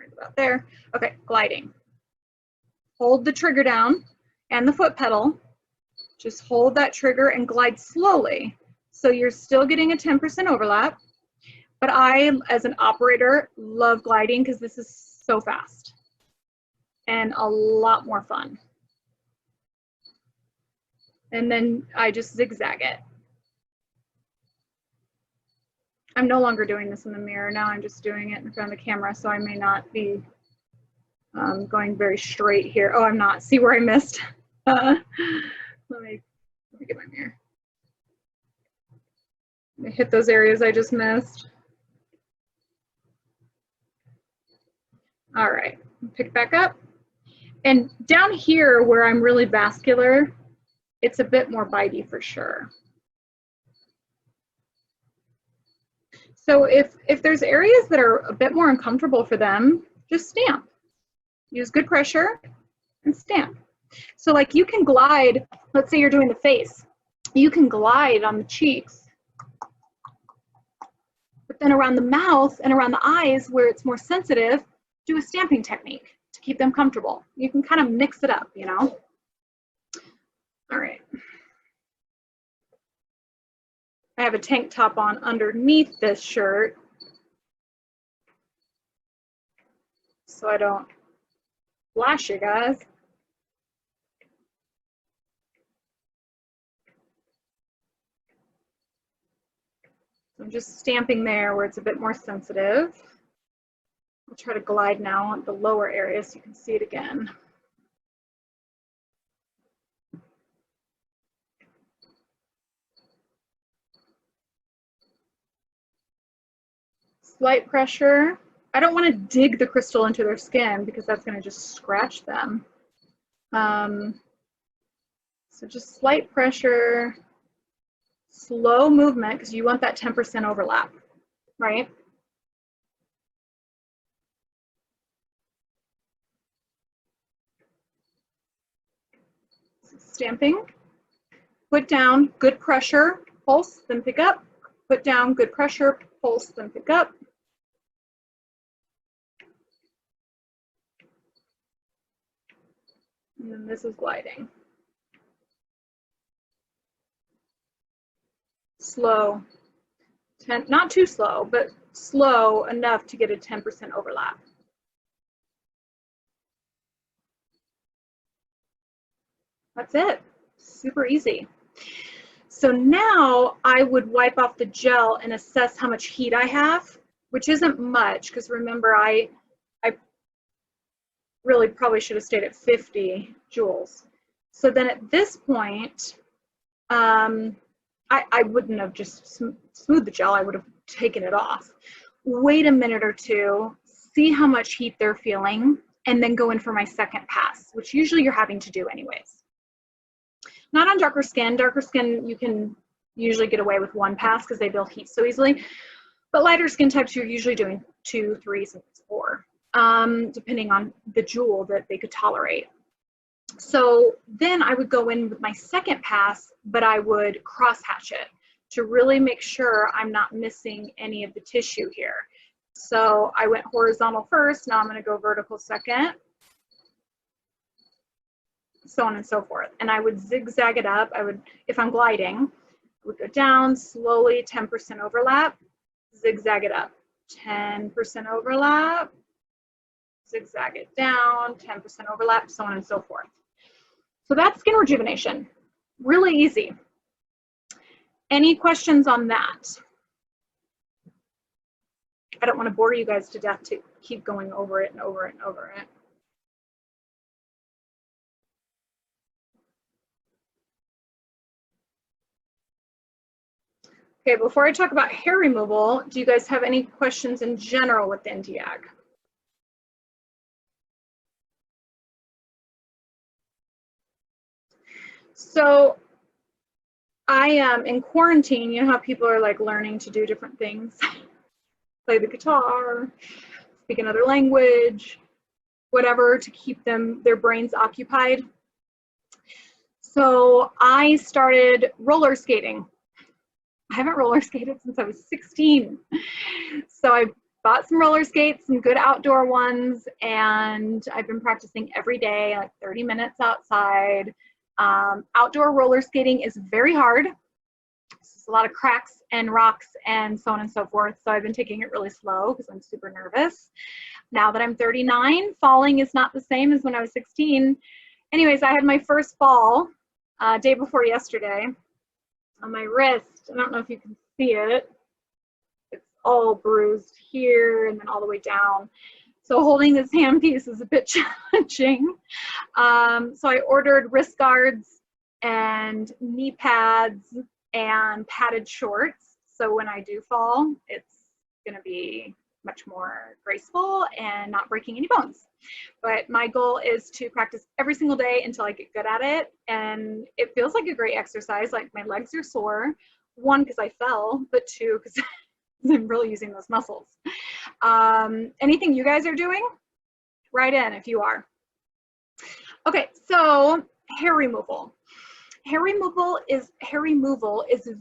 right about there. Okay, gliding. Hold the trigger down and the foot pedal. Just hold that trigger and glide slowly. So you're still getting a 10% overlap. But I, as an operator, love gliding because this is so fast and a lot more fun. And then I just zigzag it. I'm no longer doing this in the mirror. Now I'm just doing it in front of the camera, so I may not be going very straight here. Oh, I'm not. See where I missed? Let me get my mirror. Let me hit those areas I just missed. All right, pick back up. And down here where I'm really vascular, it's a bit more bitey for sure. So if there's areas that are a bit more uncomfortable for them, just stamp. Use good pressure and stamp. So like you can glide, let's say you're doing the face, you can glide on the cheeks, but then around the mouth and around the eyes where it's more sensitive, do a stamping technique to keep them comfortable. You can kind of mix it up, you know? All right. I have a tank top on underneath this shirt so I don't flash you guys. So I'm just stamping there where it's a bit more sensitive. I'll try to glide now on the lower area so you can see it again. Slight pressure. I don't want to dig the crystal into their skin because that's going to just scratch them. So just slight pressure, slow movement because you want that 10% overlap, right? Stamping, put down, good pressure, pulse, then pick up, put down, good pressure, pulse, then pick up. And then this is gliding. Slow, not too slow, but slow enough to get a 10% overlap. That's it, super easy. So now I would wipe off the gel and assess how much heat I have, which isn't much, because remember I really probably should have stayed at 50 joules. So then at this point, I wouldn't have just smoothed the gel, I would have taken it off. Wait a minute or two, see how much heat they're feeling, and then go in for my second pass, which usually you're having to do anyways. Not on darker skin. Darker skin, you can usually get away with one pass because they build heat so easily. But lighter skin types, you're usually doing 2, 3, sometimes 4, depending on the joule that they could tolerate. So then I would go in with my second pass, but I would cross hatch it to really make sure I'm not missing any of the tissue here. So I went horizontal first, now I'm going to go vertical second, so on and so forth. And I would zigzag it up. I would, if I'm gliding, I would go down slowly, 10% overlap, zigzag it up, 10% overlap, zigzag it down, 10% overlap, so on and so forth. So that's skin rejuvenation. Really easy. Any questions on that? I don't want to bore you guys to death to keep going over it and over it and over it. Okay, before I talk about hair removal, do you guys have any questions in general with the YAG? So I am in quarantine. You know how people are like learning to do different things, play the guitar, speak another language, whatever, to keep their brains occupied. So I started roller skating. I haven't roller skated since I was 16. So bought some roller skates, some good outdoor ones, and I've been practicing every day, like 30 minutes outside. Outdoor roller skating is very hard. It's a lot of cracks and rocks and so on and so forth. So I've been taking it really slow because I'm super nervous. Now that I'm 39, falling is not the same as when I was 16. Anyways, I had my first fall day before yesterday on my wrist. I don't know if you can see it. It's all bruised here and then all the way down. So holding this handpiece is a bit challenging. So I ordered wrist guards and knee pads and padded shorts. So when I do fall, it's gonna be much more graceful and not breaking any bones. But my goal is to practice every single day until I get good at it. And it feels like a great exercise. Like my legs are sore, one, because I fell, but two, because I'm really using those muscles. Anything you guys are doing? Write in if you are. Okay, so hair removal. Hair removal is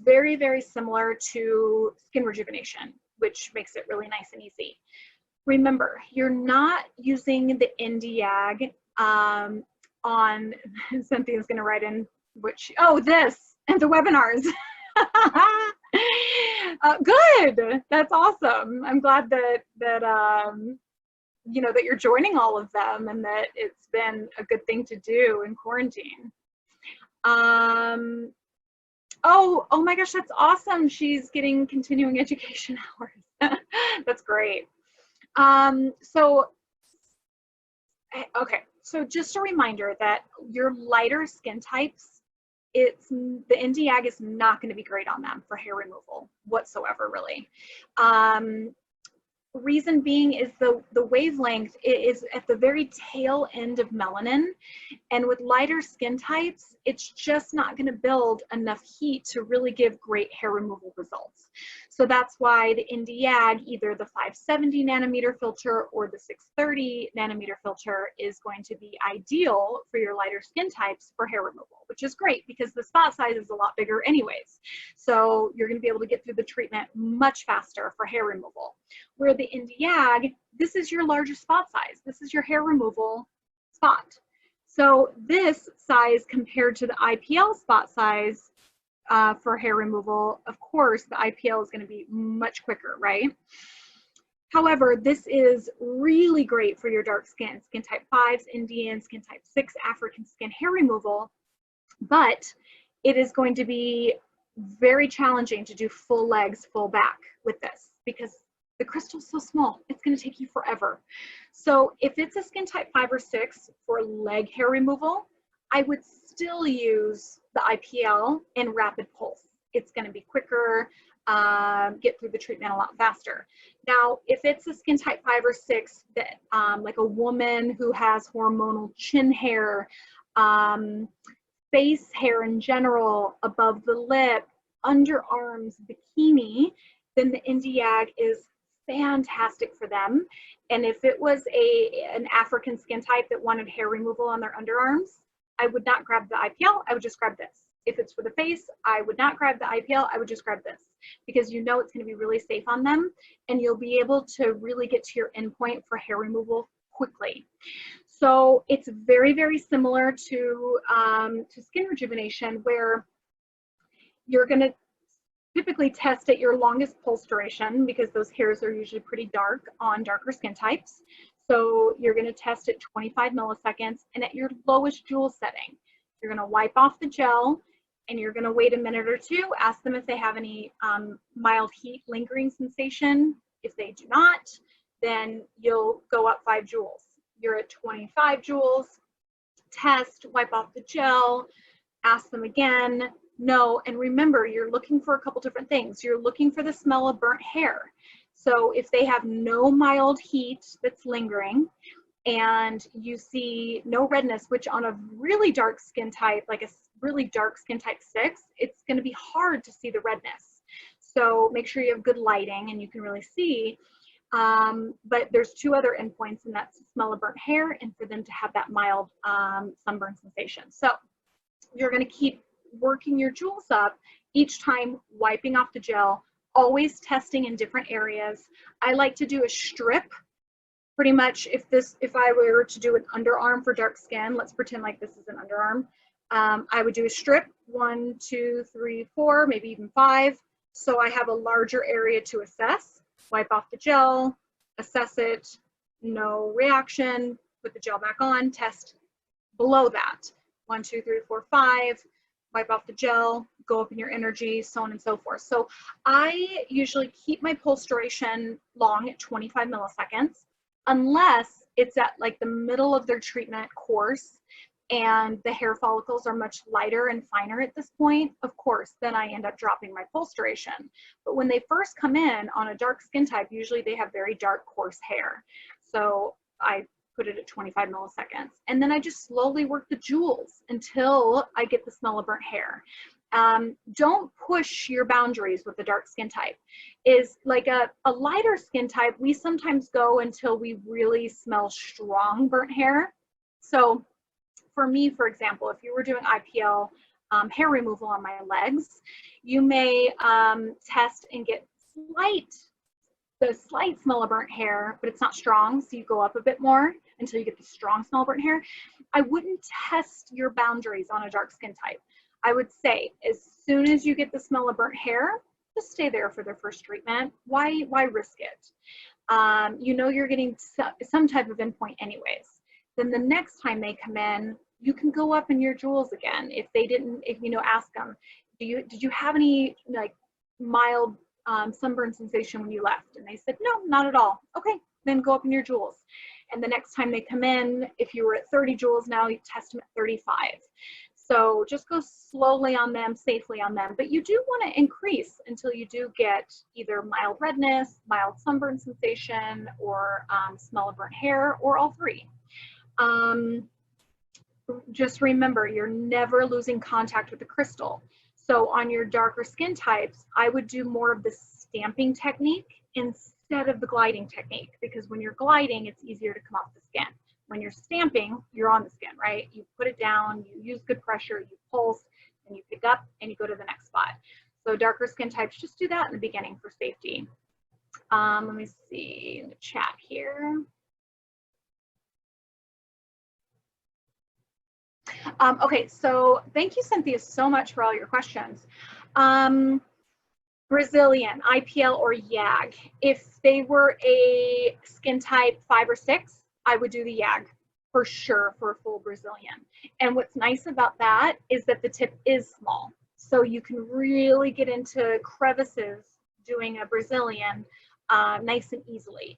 very, very similar to skin rejuvenation, which makes it really nice and easy. Remember, you're not using the YAG on, Cynthia's gonna write in which, oh, this, and the webinars. Good, that's awesome. I'm glad that you know, that you're joining all of them and that it's been a good thing to do in quarantine. Oh my gosh, that's awesome. She's getting continuing education hours. That's great. Okay, so just a reminder that your lighter skin types, the YAG is not going to be great on them for hair removal whatsoever, really. Reason being is the wavelength is at the very tail end of melanin, and with lighter skin types, it's just not going to build enough heat to really give great hair removal results. So that's why the YAG, either the 570 nanometer filter or the 630 nanometer filter, is going to be ideal for your lighter skin types for hair removal, which is great because the spot size is a lot bigger anyways. So you're going to be able to get through the treatment much faster for hair removal. Where the YAG, this is your largest spot size. This is your hair removal spot. So this size compared to the IPL spot size for hair removal, of course, the IPL is going to be much quicker, right? However, this is really great for your dark skin, skin type 5s, Indian, skin type 6, African skin hair removal, but it is going to be very challenging to do full legs, full back with this because the crystal's so small, it's going to take you forever. So if it's a skin type 5 or 6 for leg hair removal, I would still use the IPL and rapid pulse. It's going to be quicker, get through the treatment a lot faster. Now, if it's a skin type 5 or 6 that like a woman who has hormonal chin hair, face hair in general, above the lip, underarms, bikini, then the YAG is fantastic for them. And if it was an African skin type that wanted hair removal on their underarms, I would not grab the IPL, I would just grab this. If it's for the face, I would not grab the IPL, I would just grab this because you know it's going to be really safe on them and you'll be able to really get to your endpoint for hair removal quickly. So it's very, very similar to skin rejuvenation, where you're going to typically test at your longest pulse duration because those hairs are usually pretty dark on darker skin types. So you're going to test at 25 milliseconds, and at your lowest jewel setting, you're going to wipe off the gel and you're going to wait a minute or two, ask them if they have any mild heat lingering sensation. If they do not, then you'll go up 5 joules. You're at 25 joules, test, wipe off the gel, ask them again, no, and remember, you're looking for a couple different things. You're looking for the smell of burnt hair. So if they have no mild heat that's lingering and you see no redness, which on a really dark skin type, like a really dark skin type 6, it's going to be hard to see the redness. So make sure you have good lighting and you can really see. But there's 2 other endpoints, and that's the smell of burnt hair and for them to have that mild sunburn sensation. So you're going to keep working your jewels up, each time wiping off the gel, always testing in different areas. I like to do a strip. Pretty much if I were to do an underarm for dark skin, let's pretend like this is an underarm. I would do a strip, 1, 2, 3, 4, maybe even 5. So I have a larger area to assess. Wipe off the gel, assess it, no reaction, put the gel back on, test below that. 1, 2, 3, 4, 5, wipe off the gel, go up in your energy, so on and so forth. So I usually keep my pulse duration long at 25 milliseconds, unless it's at like the middle of their treatment course and the hair follicles are much lighter and finer at this point. Of course, then I end up dropping my pulse duration. But when they first come in on a dark skin type, usually they have very dark, coarse hair. So I put it at 25 milliseconds. And then I just slowly work the jewels until I get the smell of burnt hair. Don't push your boundaries with the dark skin type. Is like a lighter skin type, we sometimes go until we really smell strong burnt hair. So for me, for example, if you were doing IPL hair removal on my legs, you may test and get the slight smell of burnt hair, but it's not strong, so you go up a bit more until you get the strong smell of burnt hair. I wouldn't test your boundaries on a dark skin type. I would say as soon as you get the smell of burnt hair, just stay there for their first treatment. Why risk it? You know you're getting some type of endpoint anyways. Then the next time they come in, you can go up in your jewels again. If you know, ask them, did you have any like mild sunburn sensation when you left? And they said, no, not at all. Okay, then go up in your jewels. And the next time they come in, if you were at 30 joules now, you test them at 35. So just go slowly on them, safely on them. But you do want to increase until you do get either mild redness, mild sunburn sensation, or smell of burnt hair, or all three. Just remember, you're never losing contact with the crystal. So on your darker skin types, I would do more of the stamping technique instead of the gliding technique, because when you're gliding, it's easier to come off the skin. When you're stamping, you're on the skin, right? You put it down, you use good pressure, you pulse, and you pick up and you go to the next spot. So darker skin types, just do that in the beginning for safety. Let me see in the chat here. Okay, so thank you, Cynthia, so much for all your questions. Brazilian, IPL or YAG. If they were a skin type 5 or 6, I would do the YAG for sure for a full Brazilian. And what's nice about that is that the tip is small. So you can really get into crevices doing a Brazilian nice and easily.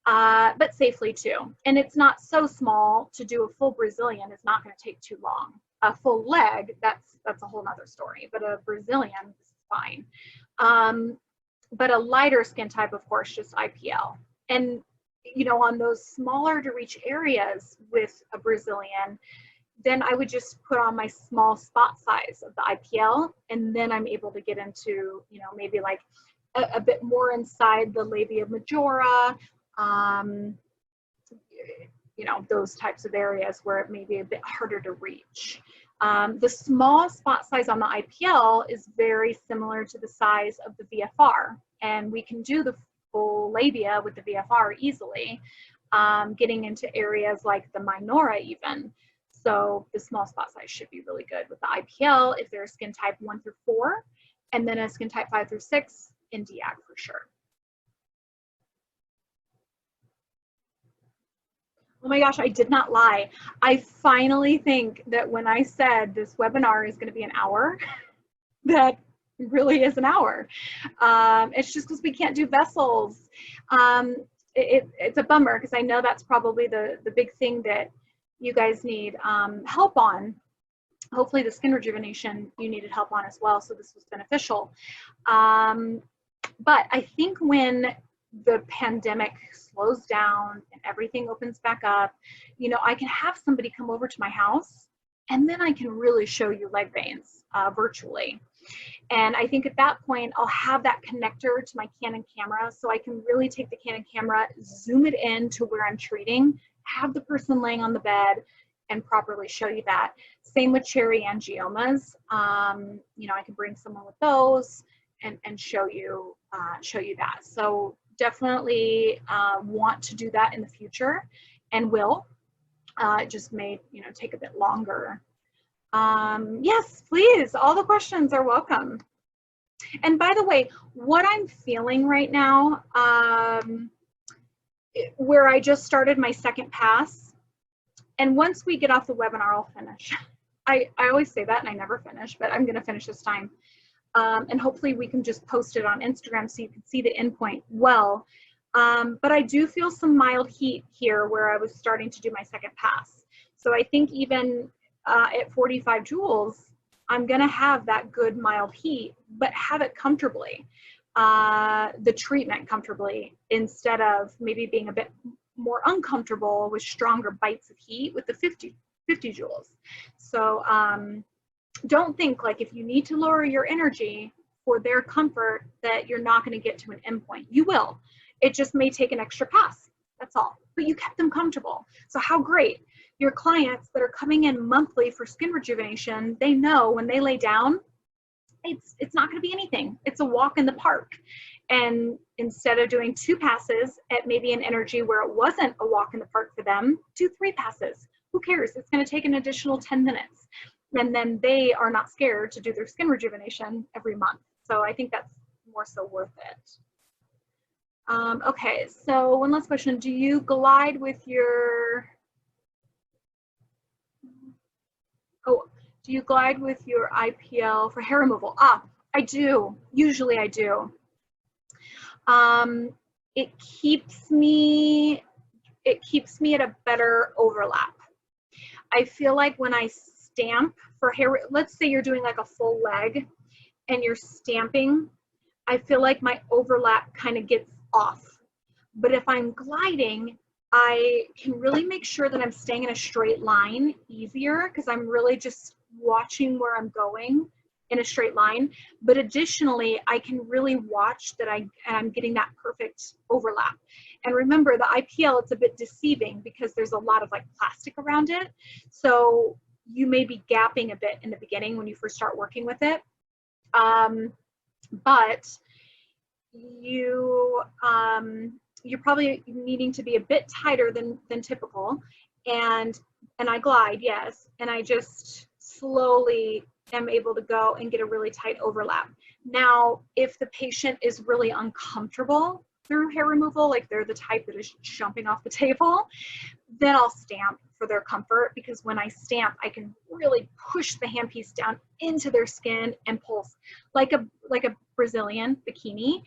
But safely too. And it's not so small to do a full Brazilian. It's not going to take too long. A full leg, that's a whole nother story. But a Brazilian is fine. But a lighter skin type, of course, just IPL. And you know, on those smaller to reach areas with a Brazilian, then I would just put on my small spot size of the IPL, and then I'm able to get into, you know, maybe like a bit more inside the labia majora. You know, those types of areas where it may be a bit harder to reach. The small spot size on the IPL is very similar to the size of the VFR, and we can do the full labia with the VFR easily, getting into areas like the minora even. So the small spot size should be really good with the IPL if they're a skin type 1 through 4, and then a skin type 5 through 6 in DIAG for sure. Oh my gosh, I did not lie. I finally think that when I said this webinar is going to be an hour, that really is an hour. It's just because we can't do vessels. It's a bummer because I know that's probably the big thing that you guys need help on. Hopefully the skin rejuvenation you needed help on as well, so this was beneficial. But I think when the pandemic slows down and everything opens back up, you know, I can have somebody come over to my house and then I can really show you leg veins virtually. And I think at that point, I'll have that connector to my Canon camera, so I can really take the Canon camera, zoom it in to where I'm treating, have the person laying on the bed, and properly show you that. Same with cherry angiomas. You know, I can bring someone with those, and show you that. So definitely want to do that in the future, and will. It just may, you know, take a bit longer. Yes, please. All the questions are welcome. And by the way, what I'm feeling right now, where I just started my second pass, and once we get off the webinar, I'll finish. I always say that and I never finish, but I'm gonna finish this time. And hopefully we can just post it on Instagram so you can see the endpoint well. But I do feel some mild heat here where I was starting to do my second pass. So I think even at 45 joules, I'm gonna have that good mild heat, but have it comfortably, the treatment comfortably, instead of maybe being a bit more uncomfortable with stronger bites of heat with the 50 joules. So don't think like if you need to lower your energy for their comfort that you're not gonna get to an endpoint. You will. It just may take an extra pass, that's all. But you kept them comfortable. So how great. Your clients that are coming in monthly for skin rejuvenation, they know when they lay down, it's not gonna be anything. It's a walk in the park. And instead of doing 2 passes at maybe an energy where it wasn't a walk in the park for them, do 3 passes. Who cares? It's gonna take an additional 10 minutes. And then they are not scared to do their skin rejuvenation every month. So I think that's more so worth it. Okay, so one last question. Do you glide with your, do you glide with your IPL for hair removal? I do. Usually I do. It keeps me at a better overlap. I feel like when I stamp for hair, let's say you're doing like a full leg and you're stamping, I feel like my overlap kind of gets off. But if I'm gliding, I can really make sure that I'm staying in a straight line easier because I'm really just watching where I'm going in a straight line. But additionally, I can really watch that I'm getting that perfect overlap. And remember, the IPL, it's a bit deceiving because there's a lot of like plastic around it. So you may be gapping a bit in the beginning when you first start working with it. But you're probably needing to be a bit tighter than typical. And I glide, yes. And I just slowly am able to go and get a really tight overlap. Now, if the patient is really uncomfortable through hair removal, like they're the type that is jumping off the table, then I'll stamp for their comfort, because when I stamp, I can really push the handpiece down into their skin and pulse like a Brazilian bikini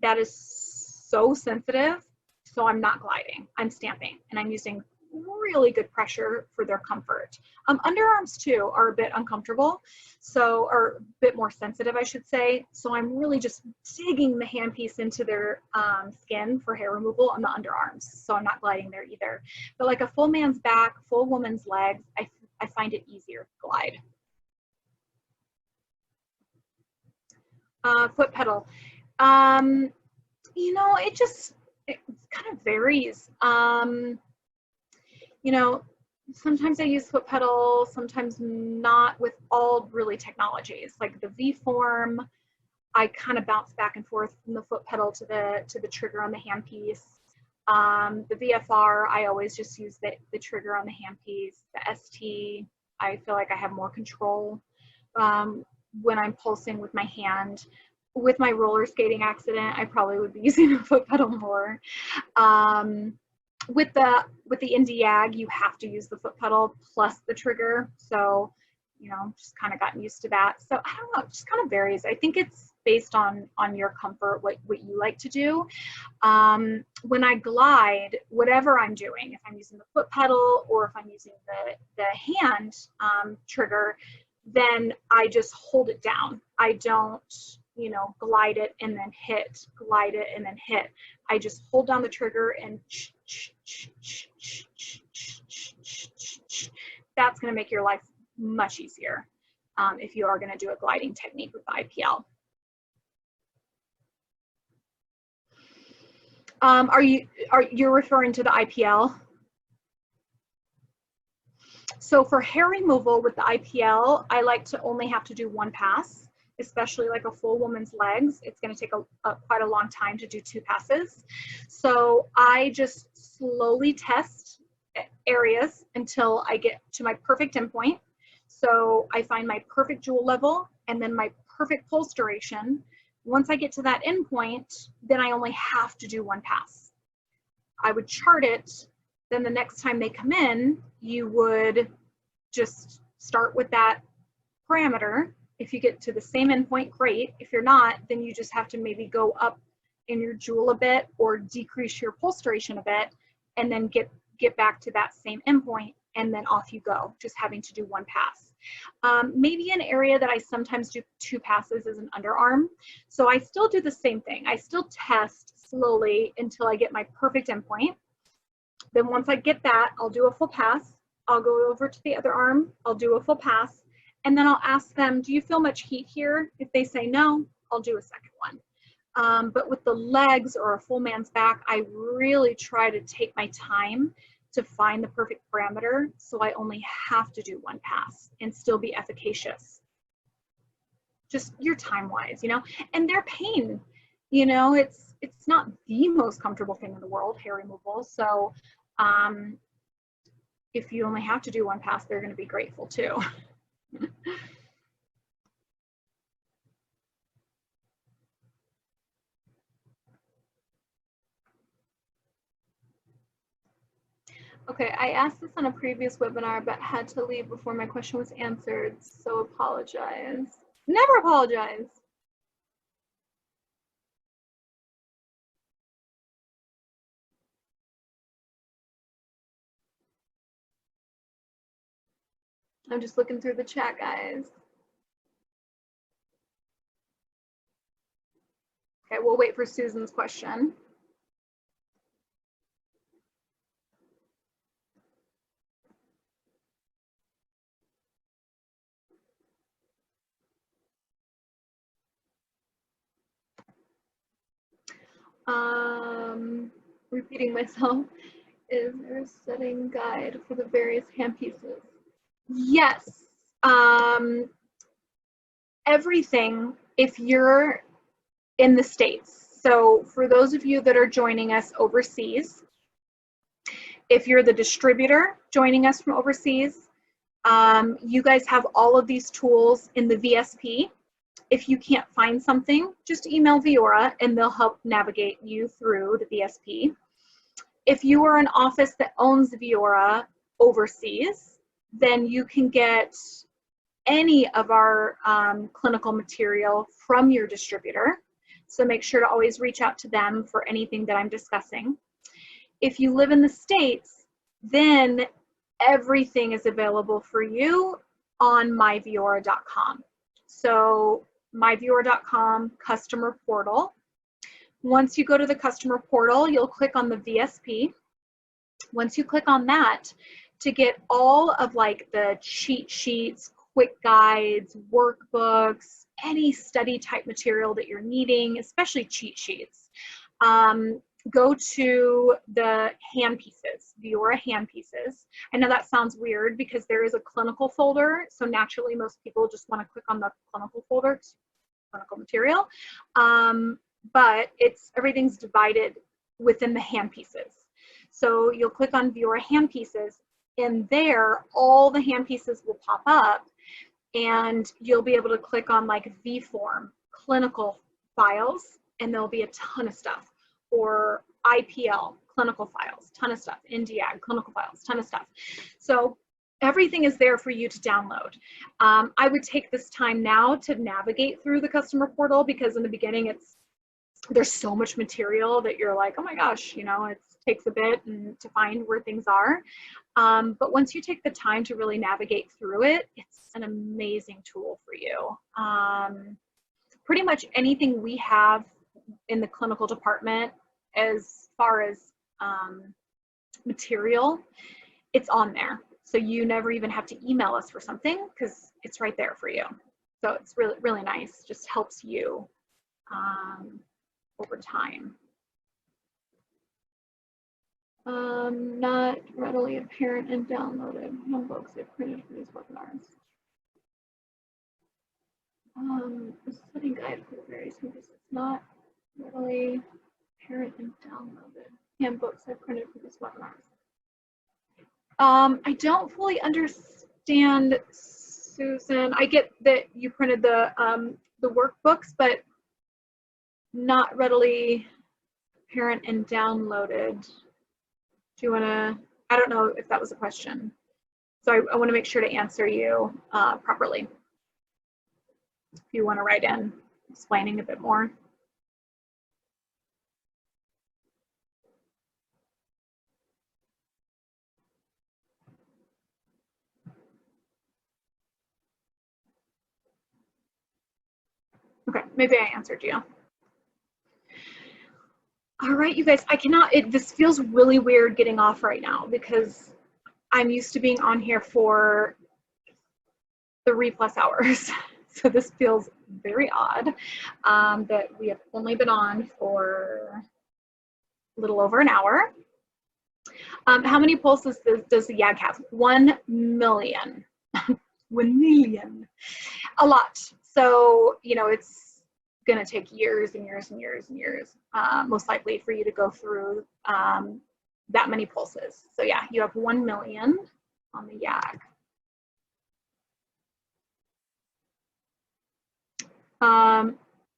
that is so sensitive. So I'm not gliding, I'm stamping, and I'm using really good pressure for their comfort. Underarms too are a bit uncomfortable, so, or a bit more sensitive, I should say. So I'm really just digging the handpiece into their skin for hair removal on the underarms. So I'm not gliding there either. But like a full man's back, full woman's legs, I find it easier to glide. Foot pedal. You know, it kind of varies. You know, sometimes I use foot pedal, sometimes not with all really technologies. Like the V-form, I kind of bounce back and forth from the foot pedal to the trigger on the handpiece. The VFR, I always just use the trigger on the handpiece. The ST, I feel like I have more control when I'm pulsing with my hand. With my roller skating accident, I probably would be using a foot pedal more. With the Indie YAG, you have to use the foot pedal plus the trigger. So, you know, just kind of gotten used to that. So I don't know, it just kind of varies. I think it's based on your comfort, what you like to do. When I glide, whatever I'm doing, if I'm using the foot pedal or if I'm using the hand trigger, then I just hold it down. I don't, you know, glide it and then hit, glide it and then hit. I just hold down the trigger and that's going to make your life much easier if you are going to do a gliding technique with the IPL. Are you referring to the IPL? So for hair removal with the IPL, I like to only have to do 1 pass. especially like a full woman's legs, it's going to take quite a long time to do 2 passes. So I just slowly test areas until I get to my perfect endpoint. So I find my perfect jewel level and then my perfect pulse duration. Once I get to that endpoint, then I only have to do 1 pass. I would chart it. Then the next time they come in, you would just start with that parameter. If you get to the same endpoint, great. If you're not, then you just have to maybe go up in your jewel a bit or decrease your pulse duration a bit, and then get back to that same endpoint, and then off you go, just having to do 1 pass. Maybe an area that I sometimes do 2 passes is an underarm. So I still do the same thing. I still test slowly until I get my perfect endpoint. Then once I get that, I'll do a full pass. I'll go over to the other arm. I'll do a full pass. And then I'll ask them, do you feel much heat here? If they say no, I'll do a second one. But with the legs or a full man's back, I really try to take my time to find the perfect parameter, so I only have to do 1 pass and still be efficacious. Just your time-wise, you know, and their pain, you know, it's not the most comfortable thing in the world, hair removal. So if you only have to do 1 pass, they're going to be grateful too. Okay, I asked this on a previous webinar, but had to leave before my question was answered, so apologize. Never apologize. I'm just looking through the chat, guys. Okay, we'll wait for Susan's question. Repeating myself, is there a setting guide for the various hand pieces? Yes. Everything, if you're in the States. So for those of you that are joining us overseas, if you're the distributor joining us from overseas, you guys have all of these tools in the VSP. If you can't find something, just email Viora and they'll help navigate you through the VSP. If you are an office that owns Viora overseas, then you can get any of our clinical material from your distributor. So make sure to always reach out to them for anything that I'm discussing. If you live in the States, then everything is available for you on myviora.com. So myviora.com customer portal. Once you go to the customer portal, you'll click on the VSP. Once you click on that, to get all of like the cheat sheets, quick guides, workbooks, any study type material that you're needing, especially cheat sheets, go to the hand pieces, Viora hand pieces. I know that sounds weird because there is a clinical folder, so naturally most people just want to click on the clinical folder, clinical material, but everything's divided within the hand pieces. So you'll click on Viora hand pieces, and there all the hand pieces will pop up, and you'll be able to click on like VForm, clinical files, and there'll be a ton of stuff. Or IPL, clinical files, ton of stuff. NDAG, clinical files, ton of stuff. So everything is there for you to download. I would take this time now to navigate through the customer portal, because in the beginning there's so much material that you're like, oh my gosh, you know, it takes a bit to find where things are. But once you take the time to really navigate through it, it's an amazing tool for you. Pretty much anything we have in the clinical department as far as material, it's on there. So you never even have to email us for something, because it's right there for you. So it's really, really nice. Just helps you over time. Not readily apparent and downloaded handbooks I printed for these webinars. A setting guide for the various handpieces. It's not readily apparent and downloaded. Handbooks I printed for these webinars. I don't fully understand, Susan. I get that you printed the workbooks, but not readily apparent and downloaded. Do you want to? I don't know if that was a question. So I want to make sure to answer you properly. If you want to write in explaining a bit more. Okay, maybe I answered you. All right, you guys, I cannot, this feels really weird getting off right now because I'm used to being on here for 3+ hours. So this feels very odd that we have only been on for a little over an hour. How many pulses does the YAG have? 1 million. 1 million. A lot. So, you know, it's going to take years and years and years and years, most likely, for you to go through that many pulses. So yeah, you have 1 million on the YAG.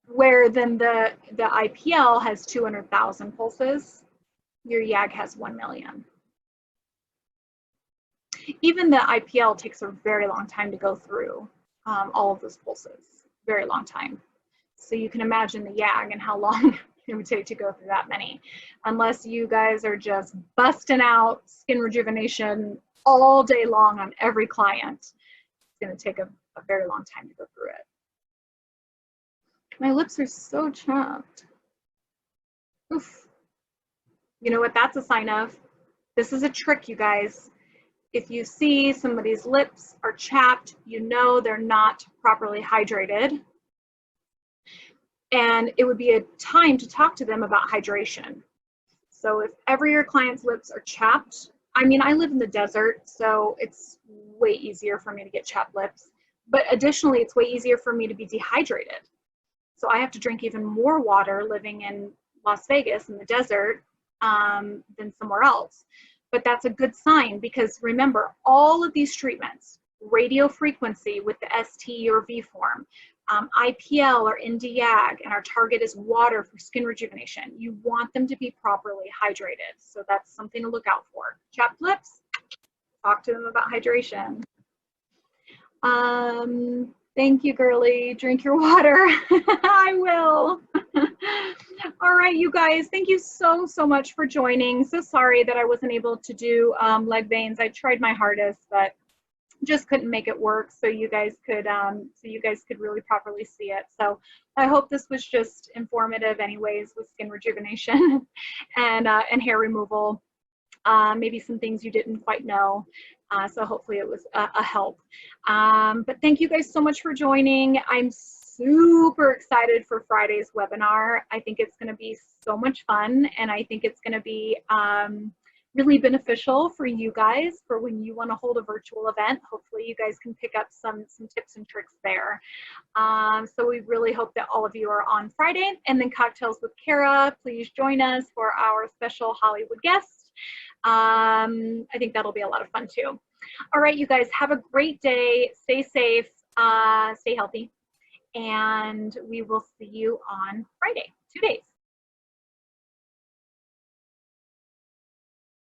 Where then the IPL has 200,000 pulses, your YAG has 1 million. Even the IPL takes a very long time to go through all of those pulses, very long time. So you can imagine the YAG and how long it would take to go through that many. Unless you guys are just busting out skin rejuvenation all day long on every client, it's going to take a very long time to go through it. My lips are so chapped. Oof. You know what that's a sign of? This is a trick, you guys. If you see somebody's lips are chapped, you know they're not properly hydrated. And it would be a time to talk to them about hydration. So if ever your client's lips are chapped, I mean, I live in the desert, so it's way easier for me to get chapped lips. But additionally, it's way easier for me to be dehydrated. So I have to drink even more water living in Las Vegas in the desert than somewhere else. But that's a good sign because remember, all of these treatments, radio frequency with the ST or V form, IPL or ND-YAG, and our target is water for skin rejuvenation. You want them to be properly hydrated. So that's something to look out for. Chapped lips, talk to them about hydration. Thank you, girly. Drink your water. I will. All right, you guys, thank you so much for joining. So sorry that I wasn't able to do leg veins. I tried my hardest, but just couldn't make it work so you guys could really properly see it. So I hope this was just informative anyways with skin rejuvenation and hair removal. Maybe some things you didn't quite know. So hopefully it was a help. But thank you guys so much for joining. I'm super excited for Friday's webinar. I think it's going to be so much fun, and I think it's going to be really beneficial for you guys for when you want to hold a virtual event. Hopefully you guys can pick up some tips and tricks there. So we really hope that all of you are on Friday. And then Cocktails with Kara, please join us for our special Hollywood guest. I think that'll be a lot of fun too. All right, you guys, have a great day. Stay safe, stay healthy, and we will see you on Friday, 2 days.